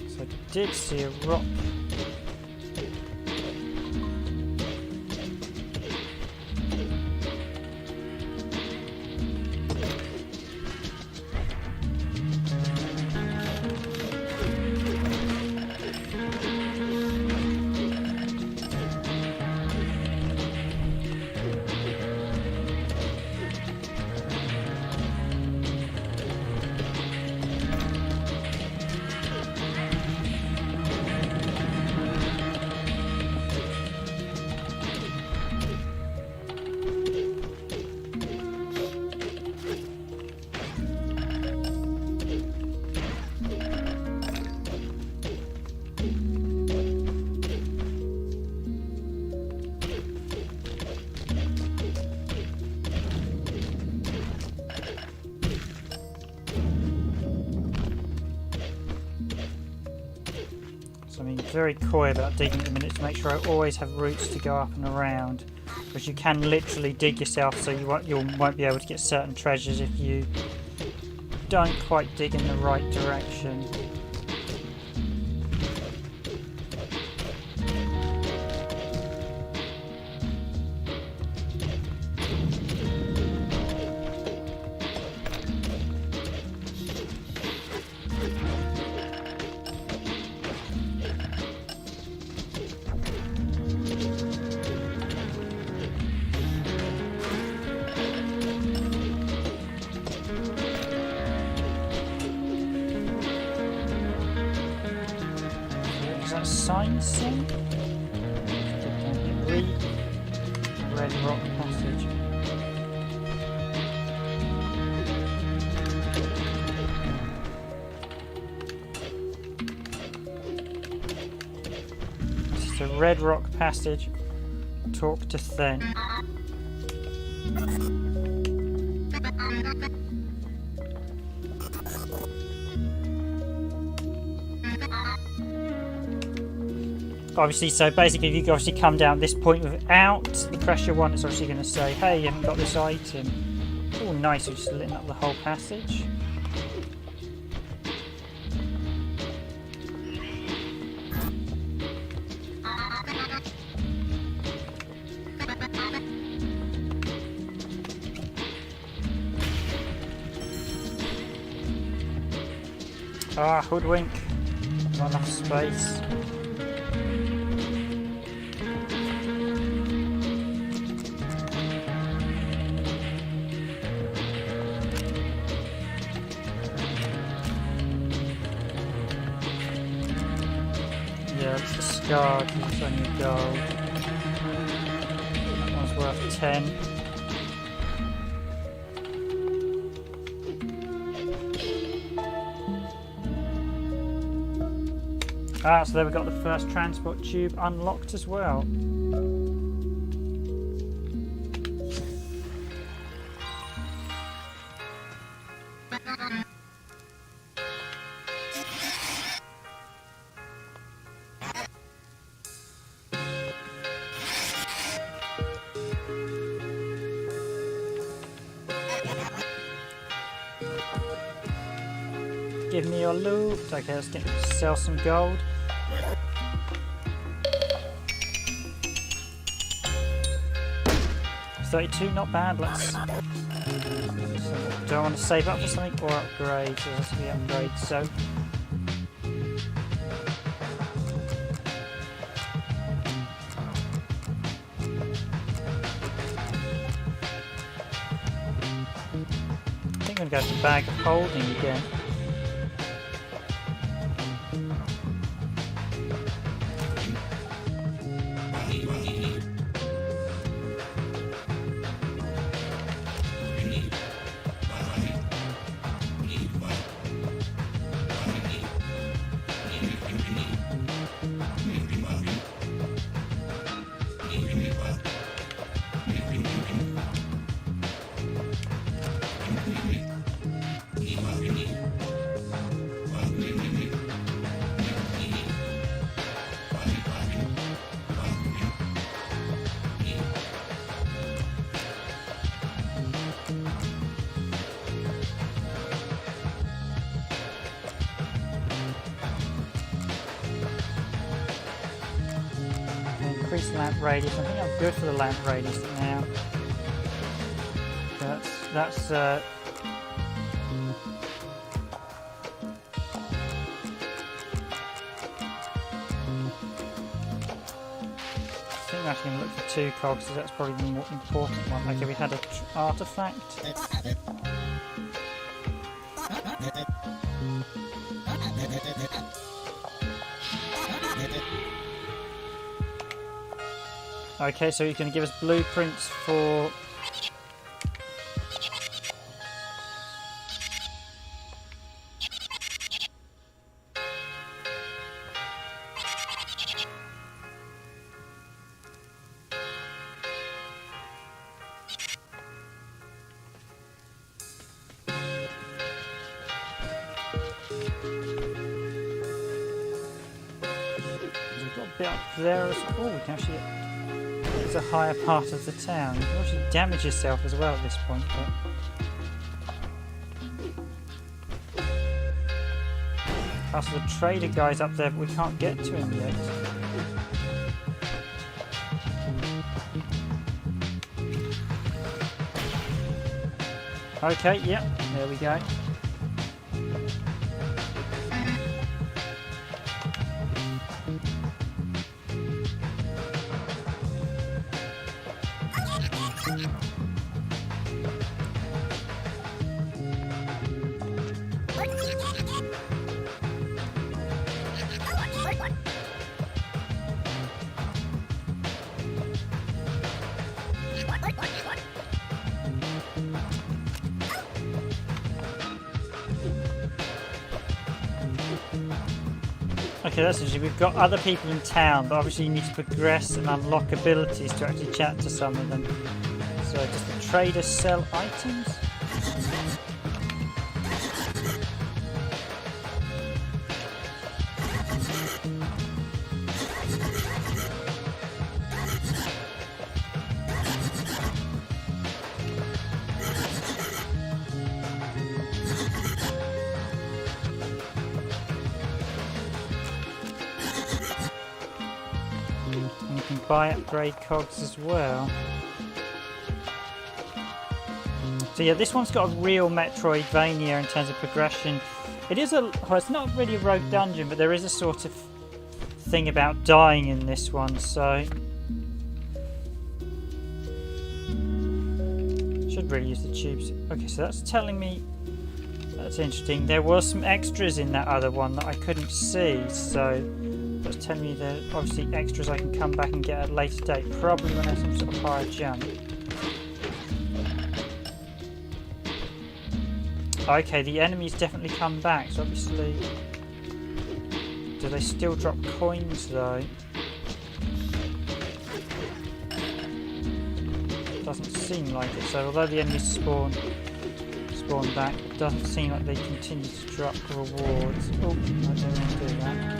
So I did see a rock. So I'm being very coy about digging at the minute to make sure I always have routes to go up and around, because you can literally dig yourself, so you won't be able to get certain treasures if you don't quite dig in the right direction. Sign saying? Red Rock Passage. This is the Red Rock Passage. Talk to Then. Obviously, so basically if you obviously come down this point without the pressure one, it's obviously going to say, hey, you haven't got this item. Oh, nice, we're just lit up the whole passage. Ah, hoodwink. Not enough space. Yeah, it's a scar, it's only gold. That one's worth 10. Ah, so there we got the first transport tube unlocked as well. Give me your loot. Okay, let's sell some gold. $32, not bad. Let's. So, do I want to save up for something or upgrade? It has to be upgrade. So. I think I'm going to go to bag of holding again. increase the lamp radius. I think I'm good for the lamp radius now. That's I think I'm actually going to look for 2 cogs, so that's probably the more important one. Okay, we had an artifact. Okay, so he's going to give us blueprints for... We've got a bit up there as well. Oh, we can actually... It's a higher part of the town. You can actually damage yourself as well at this point. But... Also, the trader guy's up there, but we can't get to him yet. Okay, yep, there we go. Okay, that's interesting. We've got other people in town, but obviously you need to progress and unlock abilities to actually chat to some of them. So does the trader sell items? Buy upgrade cogs as well. So yeah, this one's got a real Metroidvania in terms of progression. It is well, it's not really a rogue dungeon, but there is a sort of thing about dying in this one, so should really use the tubes. Okay, so that's telling me that's interesting. There was some extras in that other one that I couldn't see, so that's telling me that obviously extras I can come back and get at a later date, probably when I have some sort of higher jump. Okay, the enemies definitely come back, so obviously... Do they still drop coins though? Doesn't seem like it, so although the enemies spawn back, it doesn't seem like they continue to drop rewards. Oh, I don't want to do that.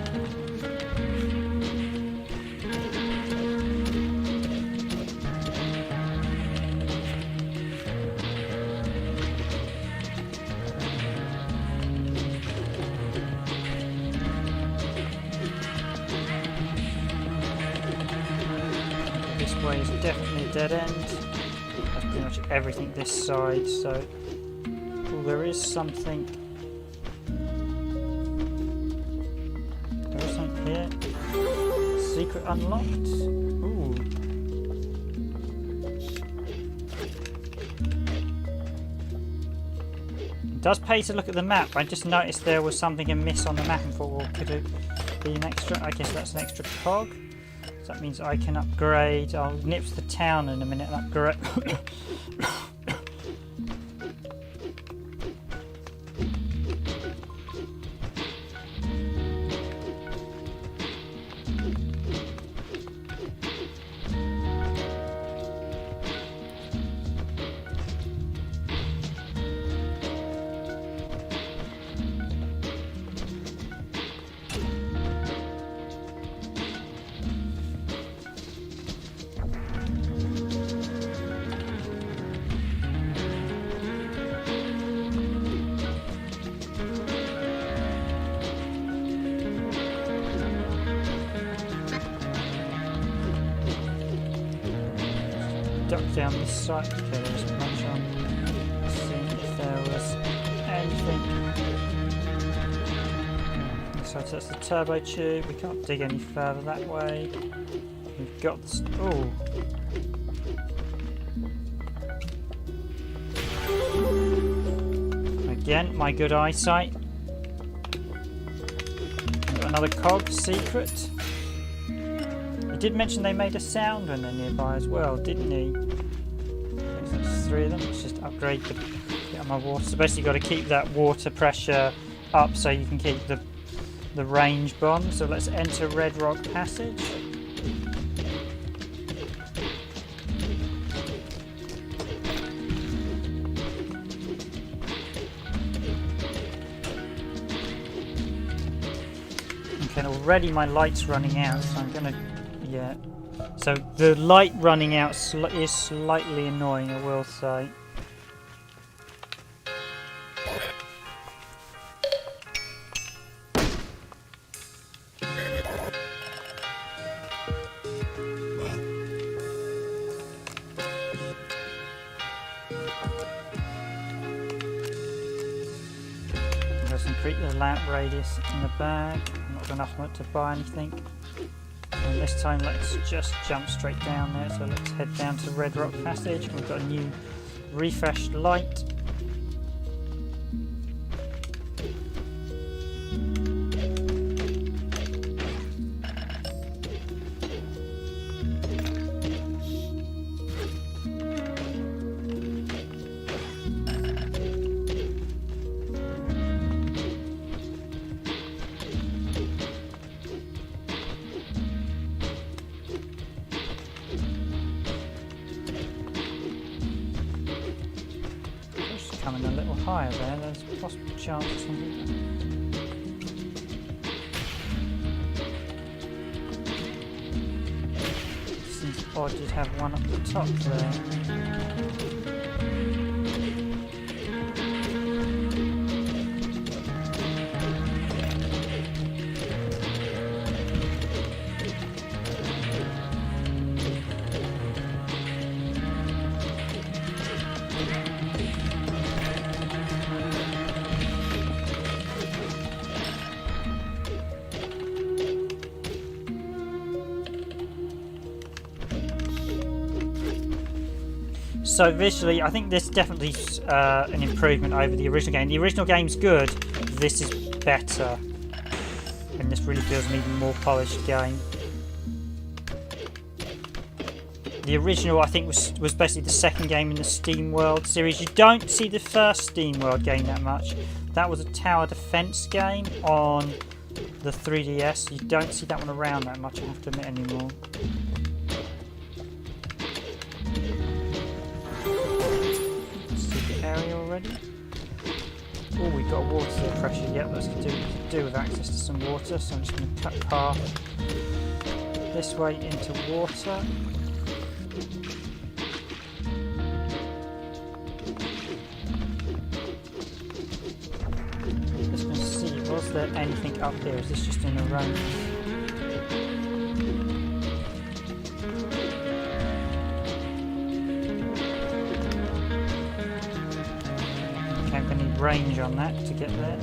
Is definitely a dead end. That's pretty much everything this side, so there is something. There is something here. Secret unlocked. Ooh. It does pay to look at the map. I just noticed there was something amiss on the map and thought, well, could it be an extra? I guess that's an extra cog. So that means I can upgrade. I'll nip to the town in a minute and upgrade. duck down this side. Okay, there isn't much on. Let's see if there was anything. So that's the turbo tube. We can't dig any further that way. We've got this. Oh. Again, my good eyesight. Got another cog secret. He did mention they made a sound when they're nearby as well, didn't he? There's 3 of them. Let's just upgrade the get on my water. So basically, you've got to keep that water pressure up so you can keep the range bomb. So let's enter Red Rock Passage. Okay, already my light's running out, so I'm gonna, yeah. So the light running out is slightly annoying, I will say. Let's increase the lamp radius in the bag. Not enough to buy anything. And this time let's just jump straight down there. So let's head down to Red Rock Passage. We've got a new refreshed light. Coming a little higher there, there's a possible chance of something. Seems odd you'd have one up the top there. So visually, I think this definitely is an improvement over the original game. The original game's good, this is better. And this really feels an even more polished game. The original, I think, was basically the second game in the SteamWorld series. You don't see the first SteamWorld game that much. That was a tower defense game on the 3DS. You don't see that one around that much, I have to admit, anymore. Area already. Oh, we've got water pressure. Yep, that's to do with access to some water. So I'm just going to cut path this way into water. Just going to see, was there anything up here? Is this just in a row? Range on that to get there.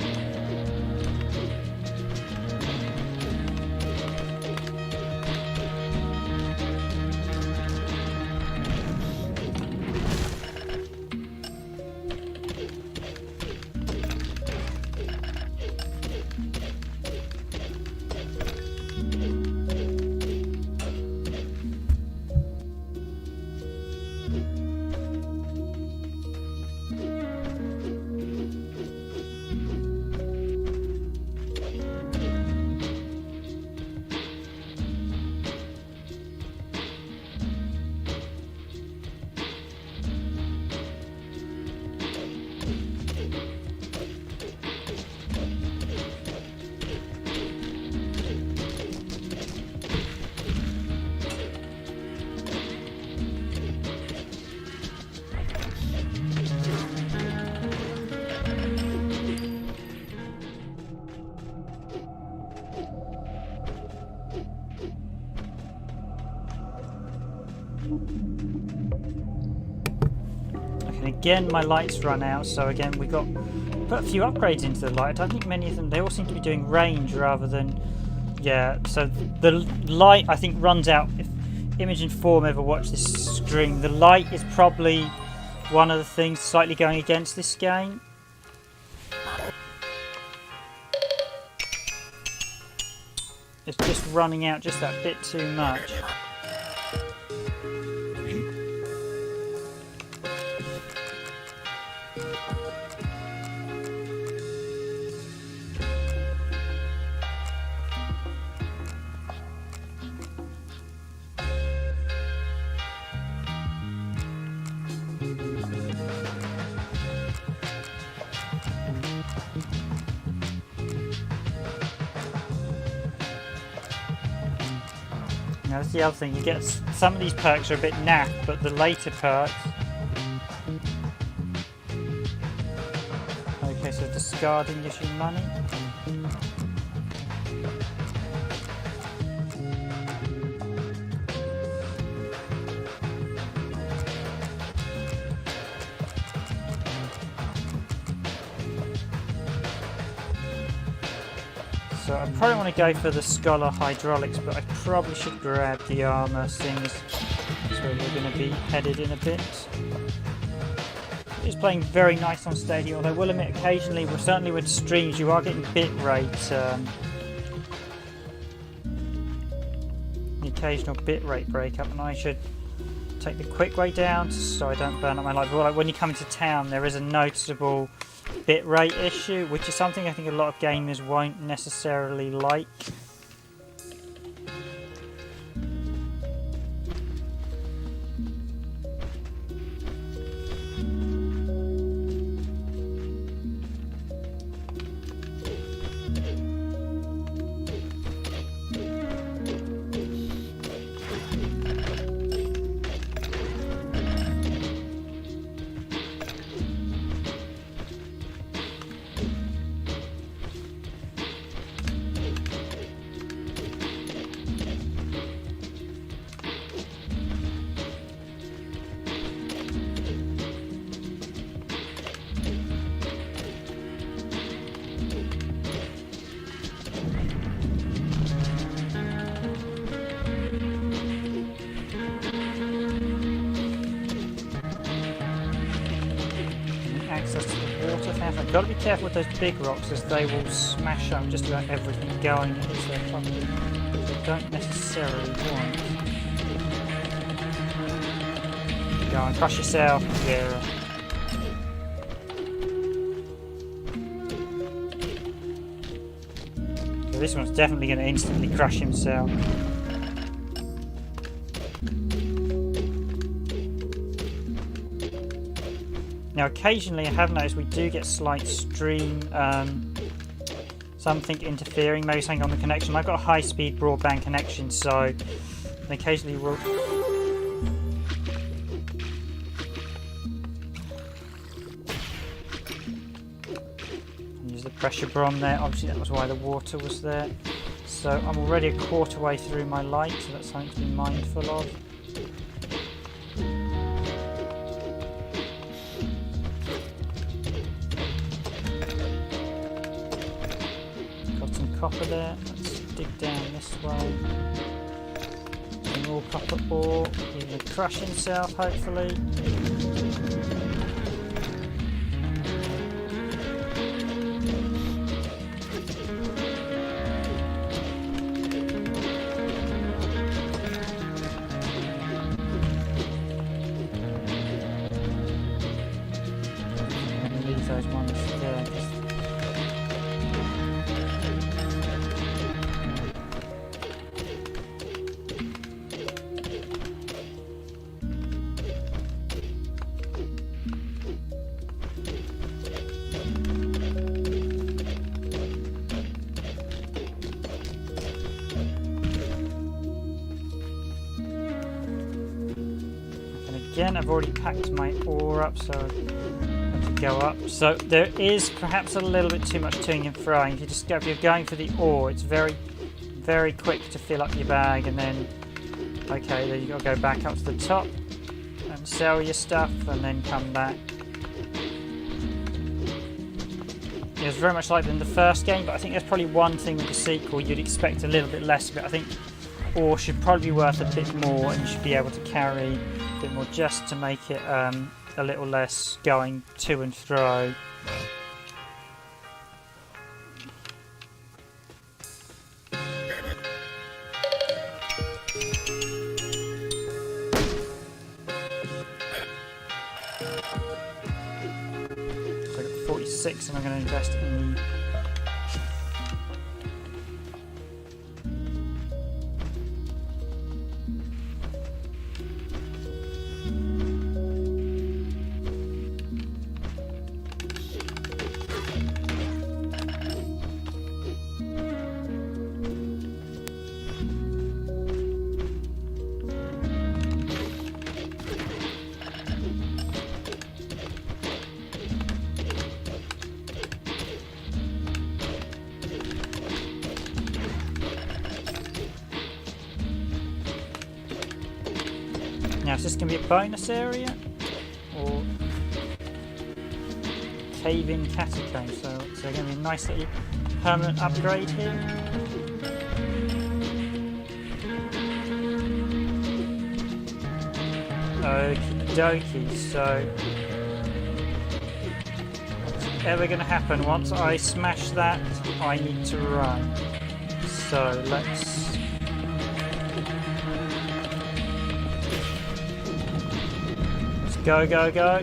And again, my lights run out, so again we got put a few upgrades into the light. I don't think many of them, they all seem to be doing range rather than, yeah, so the light I think runs out. If Image and Form ever watch this stream, the light is probably one of the things slightly going against this game. It's just running out just that bit too much. Now, that's the other thing, you get some of these perks are a bit naff, but the later perks. Okay, so discarding gives you money. So I probably want to go for the Scholar Hydraulics, but I probably should grab the armour, seeing as that's where we're going to be headed in a bit. It's playing very nice on Stadia, although I will admit occasionally, well, certainly with streams, you are getting bitrate, the occasional bitrate breakup, and I should take the quick way down so I don't burn up my light. But like when you come into town, there is a noticeable bitrate issue, which is something I think a lot of gamers won't necessarily like. I've got to be careful with those big rocks, as they will smash up just about everything going at this top, which I don't necessarily want. Go on, crush yourself, yeah. So this one's definitely going to instantly crush himself. Now occasionally I have noticed we do get slight stream, something interfering, maybe something on the connection. I've got a high-speed broadband connection, so occasionally we'll... Use the pressure bomb there, obviously that was why the water was there. So I'm already a quarter way through my light, so that's something to be mindful of. Copper there. Let's dig down this way. And more copper ore. He will crush himself, hopefully. And leave those ones there. Again, I've already packed my ore up, so I have to go up. So there is perhaps a little bit too much toing and froing. If you're going for the ore, it's very, very quick to fill up your bag, and then Okay, then you've got to go back up to the top and sell your stuff and then come back. It was very much like in the first game, but I think there's probably one thing with the sequel you'd expect a little bit less of it. I think ore should probably be worth a bit more, and you should be able to carry a bit more just to make it a little less going to and fro. So I got 46 and I'm going to invest in the Now, is this going to be a bonus area or cave-in catacomb? So it's going to be a nice little permanent upgrade here. Okie dokie. So what's ever going to happen once I smash that? I need to run. So let's. Go, go, go.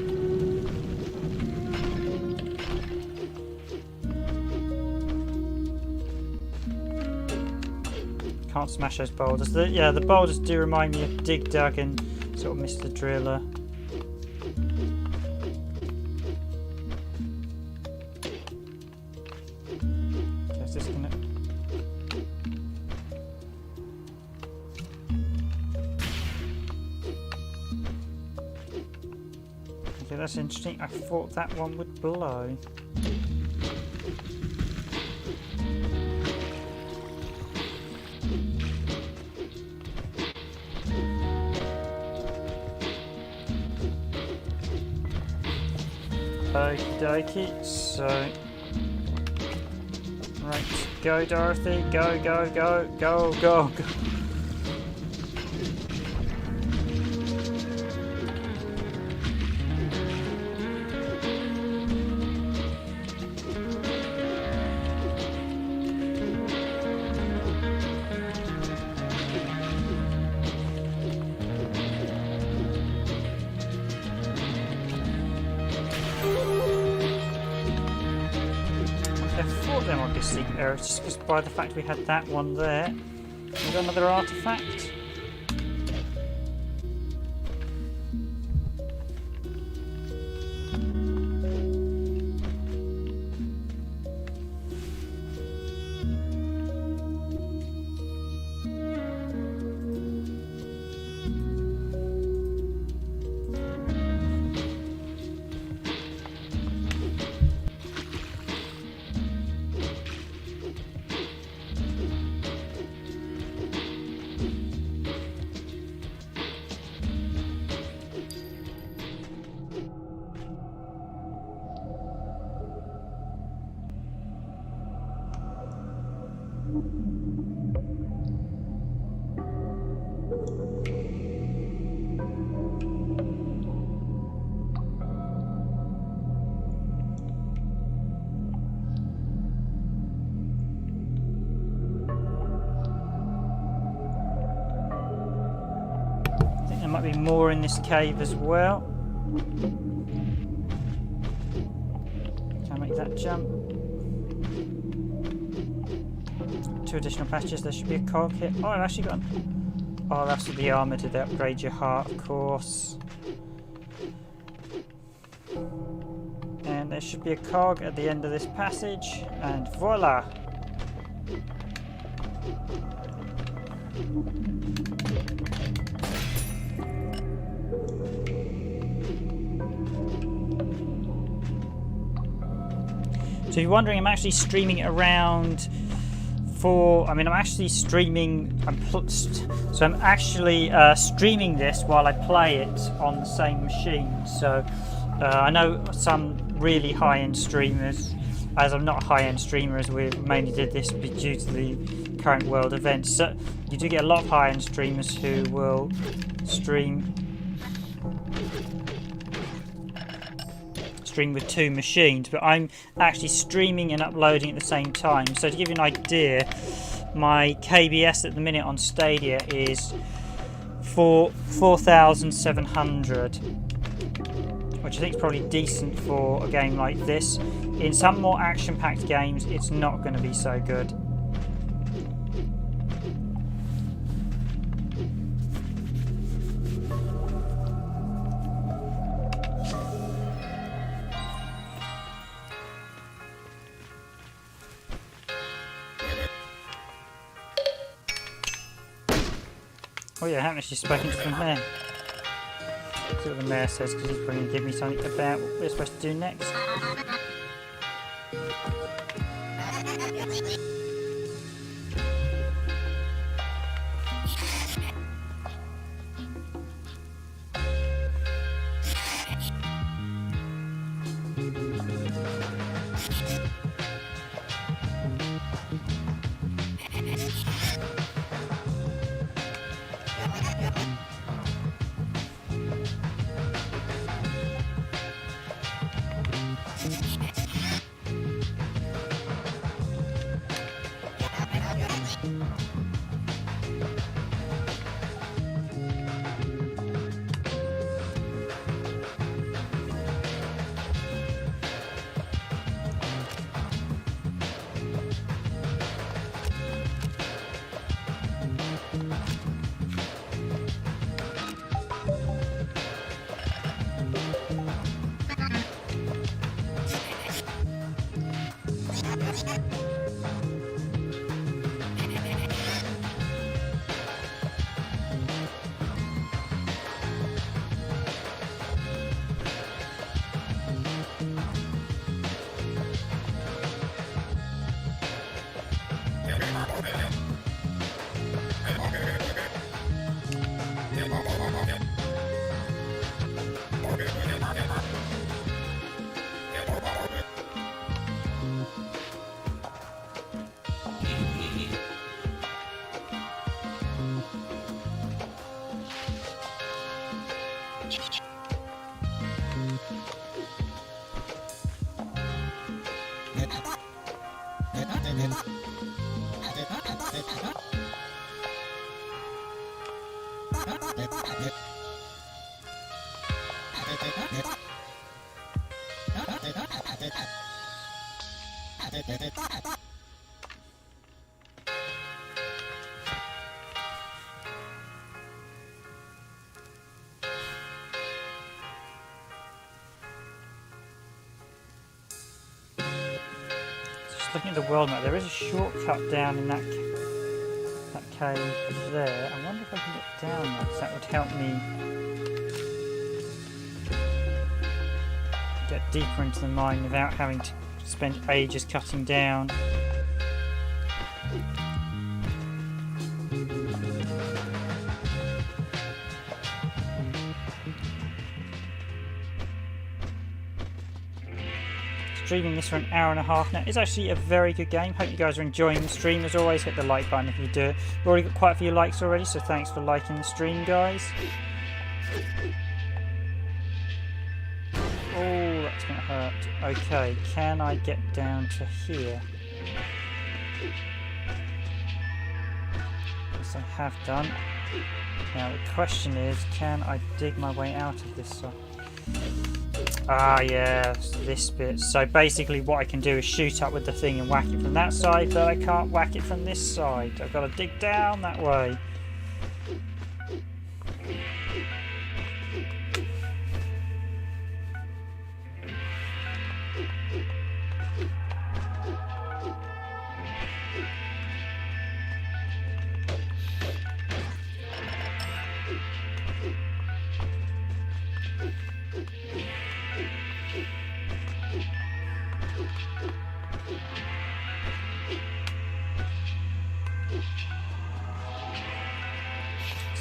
Can't smash those boulders. Yeah, the boulders do remind me of Dig Dug and sort of Mr. Driller. Just disconnect. Okay, that's interesting. I thought that one would blow. Okie dokie, so right, go Dorothy, go, go, go, go, go, go. There might be a secret error just because by the fact we had that one there. We got another artifact. There might be more in this cave as well. Can I make that jump? 2 additional passages. There should be a cog here. Oh, I've actually got. Oh, that's the armour to upgrade your heart, of course. And there should be a cog at the end of this passage, and voila! So you're wondering, I'm actually streaming it around I'm actually streaming. I'm actually streaming this while I play it on the same machine. So I know some really high-end streamers, as I'm not a high-end streamer, as we mainly did this due to the current world events. So you do get a lot of high-end streamers who will stream with 2 machines, but I'm actually streaming and uploading at the same time. So to give you an idea, my KBS at the minute on Stadia is 4,700, which I think is probably decent for a game like this. In some more action-packed games, it's not going to be so good. Oh yeah, I haven't actually spoken to the mayor. Let's see what the mayor says, because he's probably going to give me something about what we're supposed to do next. Looking at the world map, there is a shortcut down in that cave there. I wonder if I can get down there, because that would help me get deeper into the mine without having to spend ages cutting down. Streaming this for an hour and a half now. It's actually a very good game. Hope you guys are enjoying the stream. As always, hit the like button if you do. We've already got quite a few likes already, so thanks for liking the stream, guys. Oh, that's going to hurt. Okay, can I get down to here? Yes, I have done. Now the question is, can I dig my way out of this side? Ah, yeah, this bit. So basically what I can do is shoot up with the thing and whack it from that side, but I can't whack it from this side. I've got to dig down that way.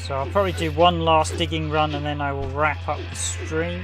So I'll probably do one last digging run and then I will wrap up the stream.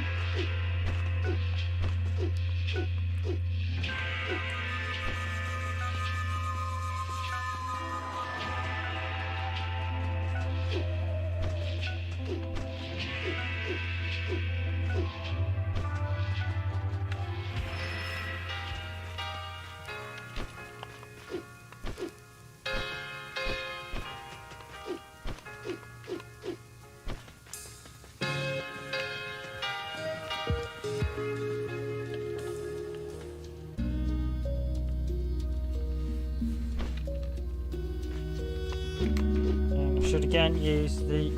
Should again use the...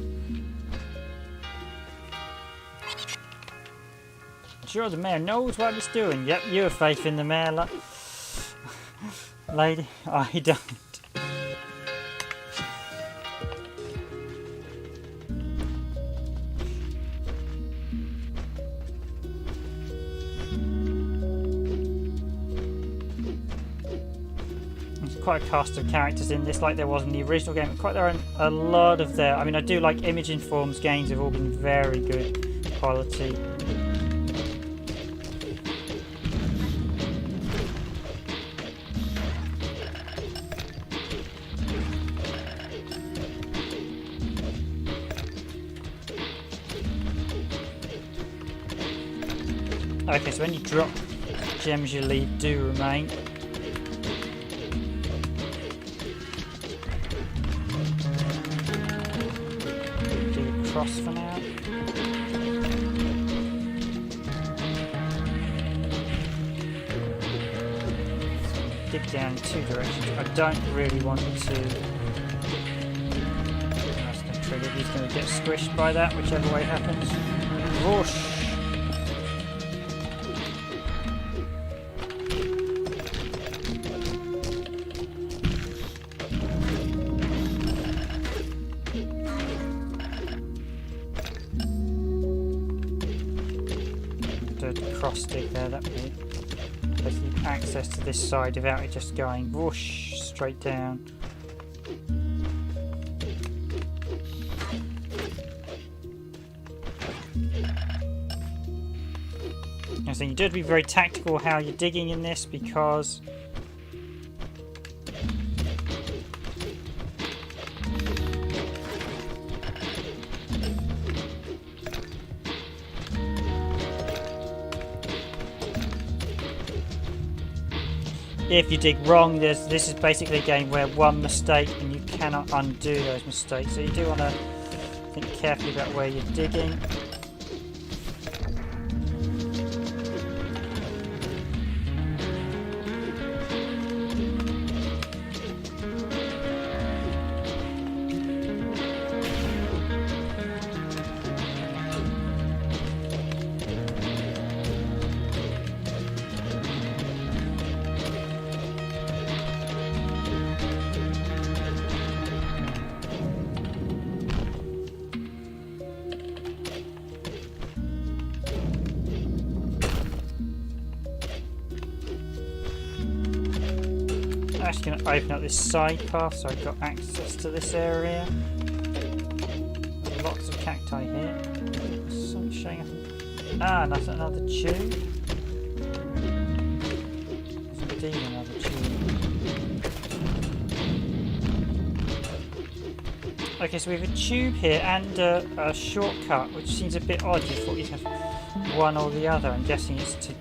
Sure, the mayor knows what he's doing. Yep, you have faith in the mayor, lady. I don't. Quite a cast of characters in this, like there was in the original game. Quite there are a lot of there. I mean, I do like Image Informs games. Have all been very good quality. Okay, so when you drop gems you leave do remain. Cross for now. Dig down in two directions. I don't really want to. That's going to trigger. He's going to get squished by that, whichever way happens. Whoosh! Dig there, that would basically access to this side without it just going whoosh straight down. So you do have to be very tactical how you're digging in this, because if you dig wrong, this is basically a game where one mistake and you cannot undo those mistakes. So you do want to think carefully about where you're digging. Actually going to open up this side path so I've got access to this area. There's lots of cacti here. Something showing up. Ah, that's another tube. There's indeed another tube. Okay, so we have a tube here and a shortcut, which seems a bit odd. You thought you'd have one or the other. I'm guessing it's to...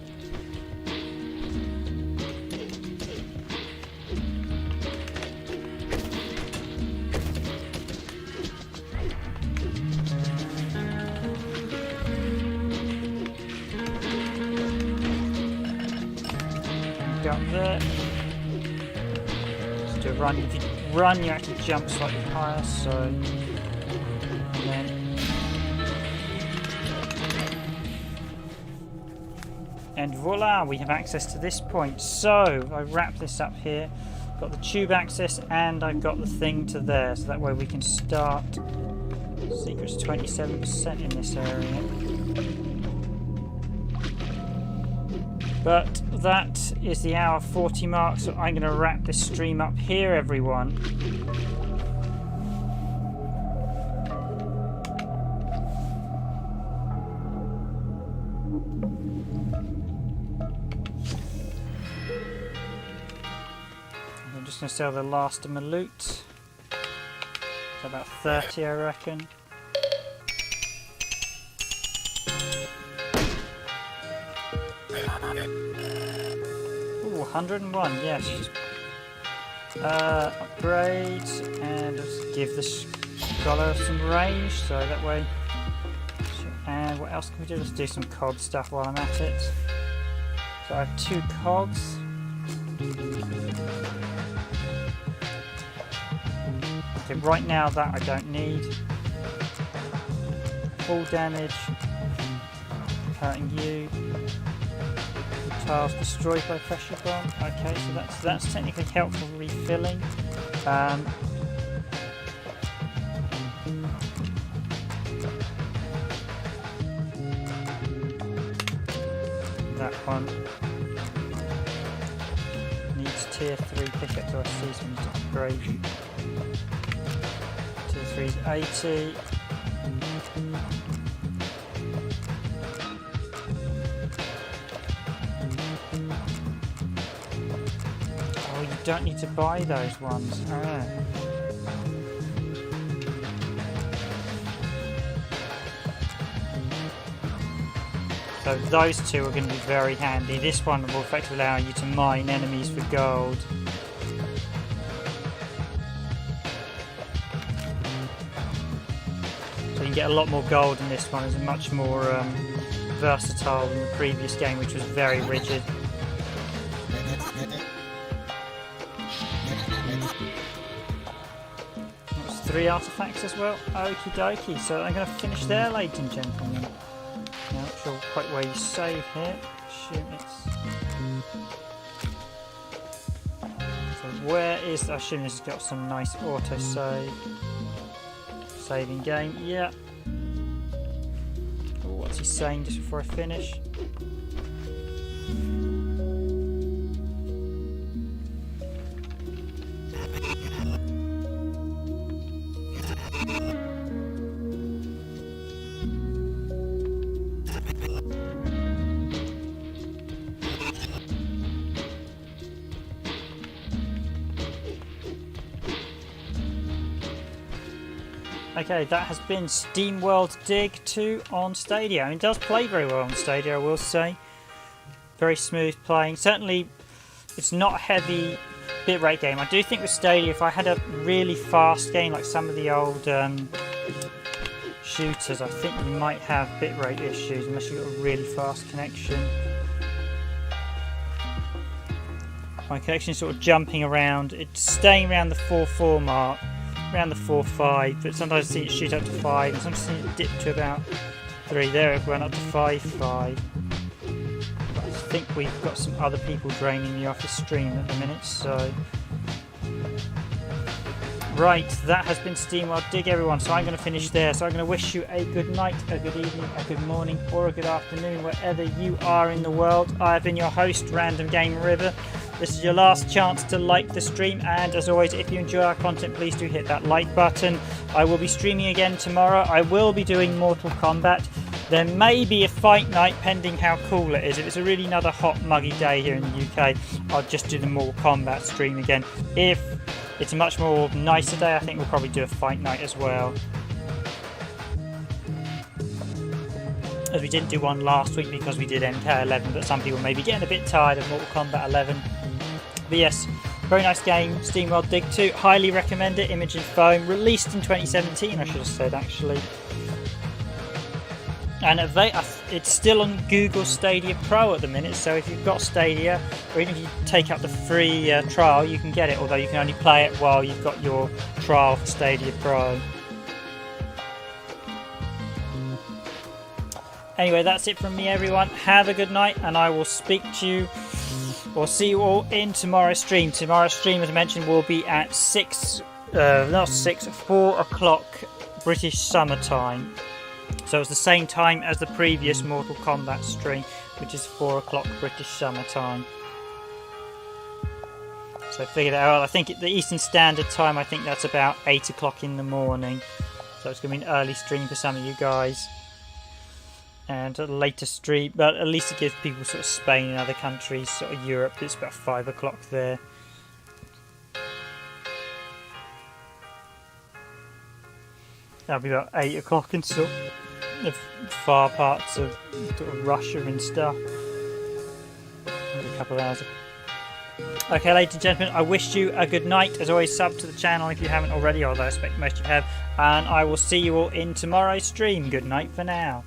Up there. Just do a run. If you run, you actually jump slightly higher. So, and voila, we have access to this point. So I wrap this up here. Got the tube access, and I've got the thing to there. So that way we can start. Secret's 27% in this area. But that is the hour 40 mark, so I'm going to wrap this stream up here, everyone. just going to sell the last of my loot. So about 30, I reckon. Ooh, 101, yes. Upgrade, and just give the scholar some range, so that way. And what else can we do? Let's do some cog stuff while I'm at it. So I have 2 cogs. Okay, right now that I don't need. Full damage, hurting you. Tiles destroyed by pressure bomb. Okay, so that's technically helpful refilling. That one needs tier 3 pickup, so I see some upgrade. Tier 3 is 80. Oh, you don't need to buy those ones. Ah. So those 2 are going to be very handy. This one will effectively allow you to mine enemies for gold. So you can get a lot more gold in this one. It's much more versatile than the previous game, which was very rigid. That's 3 artifacts as well. Okie dokie. So I'm going to finish there, ladies and gentlemen. Not sure quite where you save here. Assume it's. So where is? I assume this has got some nice auto save. Saving game. Yeah. Oh, what's he saying just before I finish? Okay, that has been SteamWorld Dig 2 on Stadia. I mean, it does play very well on Stadia, I will say. Very smooth playing. Certainly, it's not a heavy bitrate game. I do think with Stadia, if I had a really fast game like some of the old shooters, I think you might have bitrate issues unless you've got a really fast connection. My connection is sort of jumping around. It's staying around the 4.4 mark. Around the 4.5, but sometimes I see it shoot up to 5, and sometimes I see it dip to about 3. There it went up to 5.5. But I think we've got some other people draining me off the stream at the minute, so. Right, that has been SteamWorld Dig, everyone, so I'm going to finish there. So I'm going to wish you a good night, a good evening, a good morning, or a good afternoon, wherever you are in the world. I have been your host, Random Game River. This is your last chance to like the stream, and as always, if you enjoy our content, please do hit that like button. I will be streaming again tomorrow. I will be doing Mortal Kombat. There may be a fight night pending how cool it is. If it's a really another hot muggy day here in the UK, I'll just do the Mortal Kombat stream again. If it's a much more nicer day, I think we'll probably do a fight night as well. As we didn't do one last week because we did MK11, but some people may be getting a bit tired of Mortal Kombat 11. But yes, very nice game, SteamWorld Dig 2. Highly recommend it. Image and Foam, released in 2017, I should have said actually. And it's still on Google Stadia Pro at the minute, so if you've got Stadia, or even if you take up the free trial, you can get it, although you can only play it while you've got your trial for Stadia Pro. Anyway, that's it from me, everyone. Have a good night, and I will speak to you, or see you all in tomorrow's stream. Tomorrow's stream, as mentioned, will be at 4 o'clock British Summer Time. So it's the same time as the previous Mortal Kombat stream, which is 4 o'clock British Summer Time. So figure that out. I think at the Eastern Standard Time, I think that's about 8 o'clock in the morning. So it's going to be an early stream for some of you guys. And a later stream, but at least it gives people sort of Spain and other countries, sort of Europe, it's about 5 o'clock there. That'll be about 8 o'clock and stuff. The far parts of sort of Russia and stuff. Maybe a couple of hours. Okay, ladies and gentlemen, I wish you a good night. As always, sub to the channel if you haven't already, although I expect most of you have. And I will see you all in tomorrow's stream. Good night for now.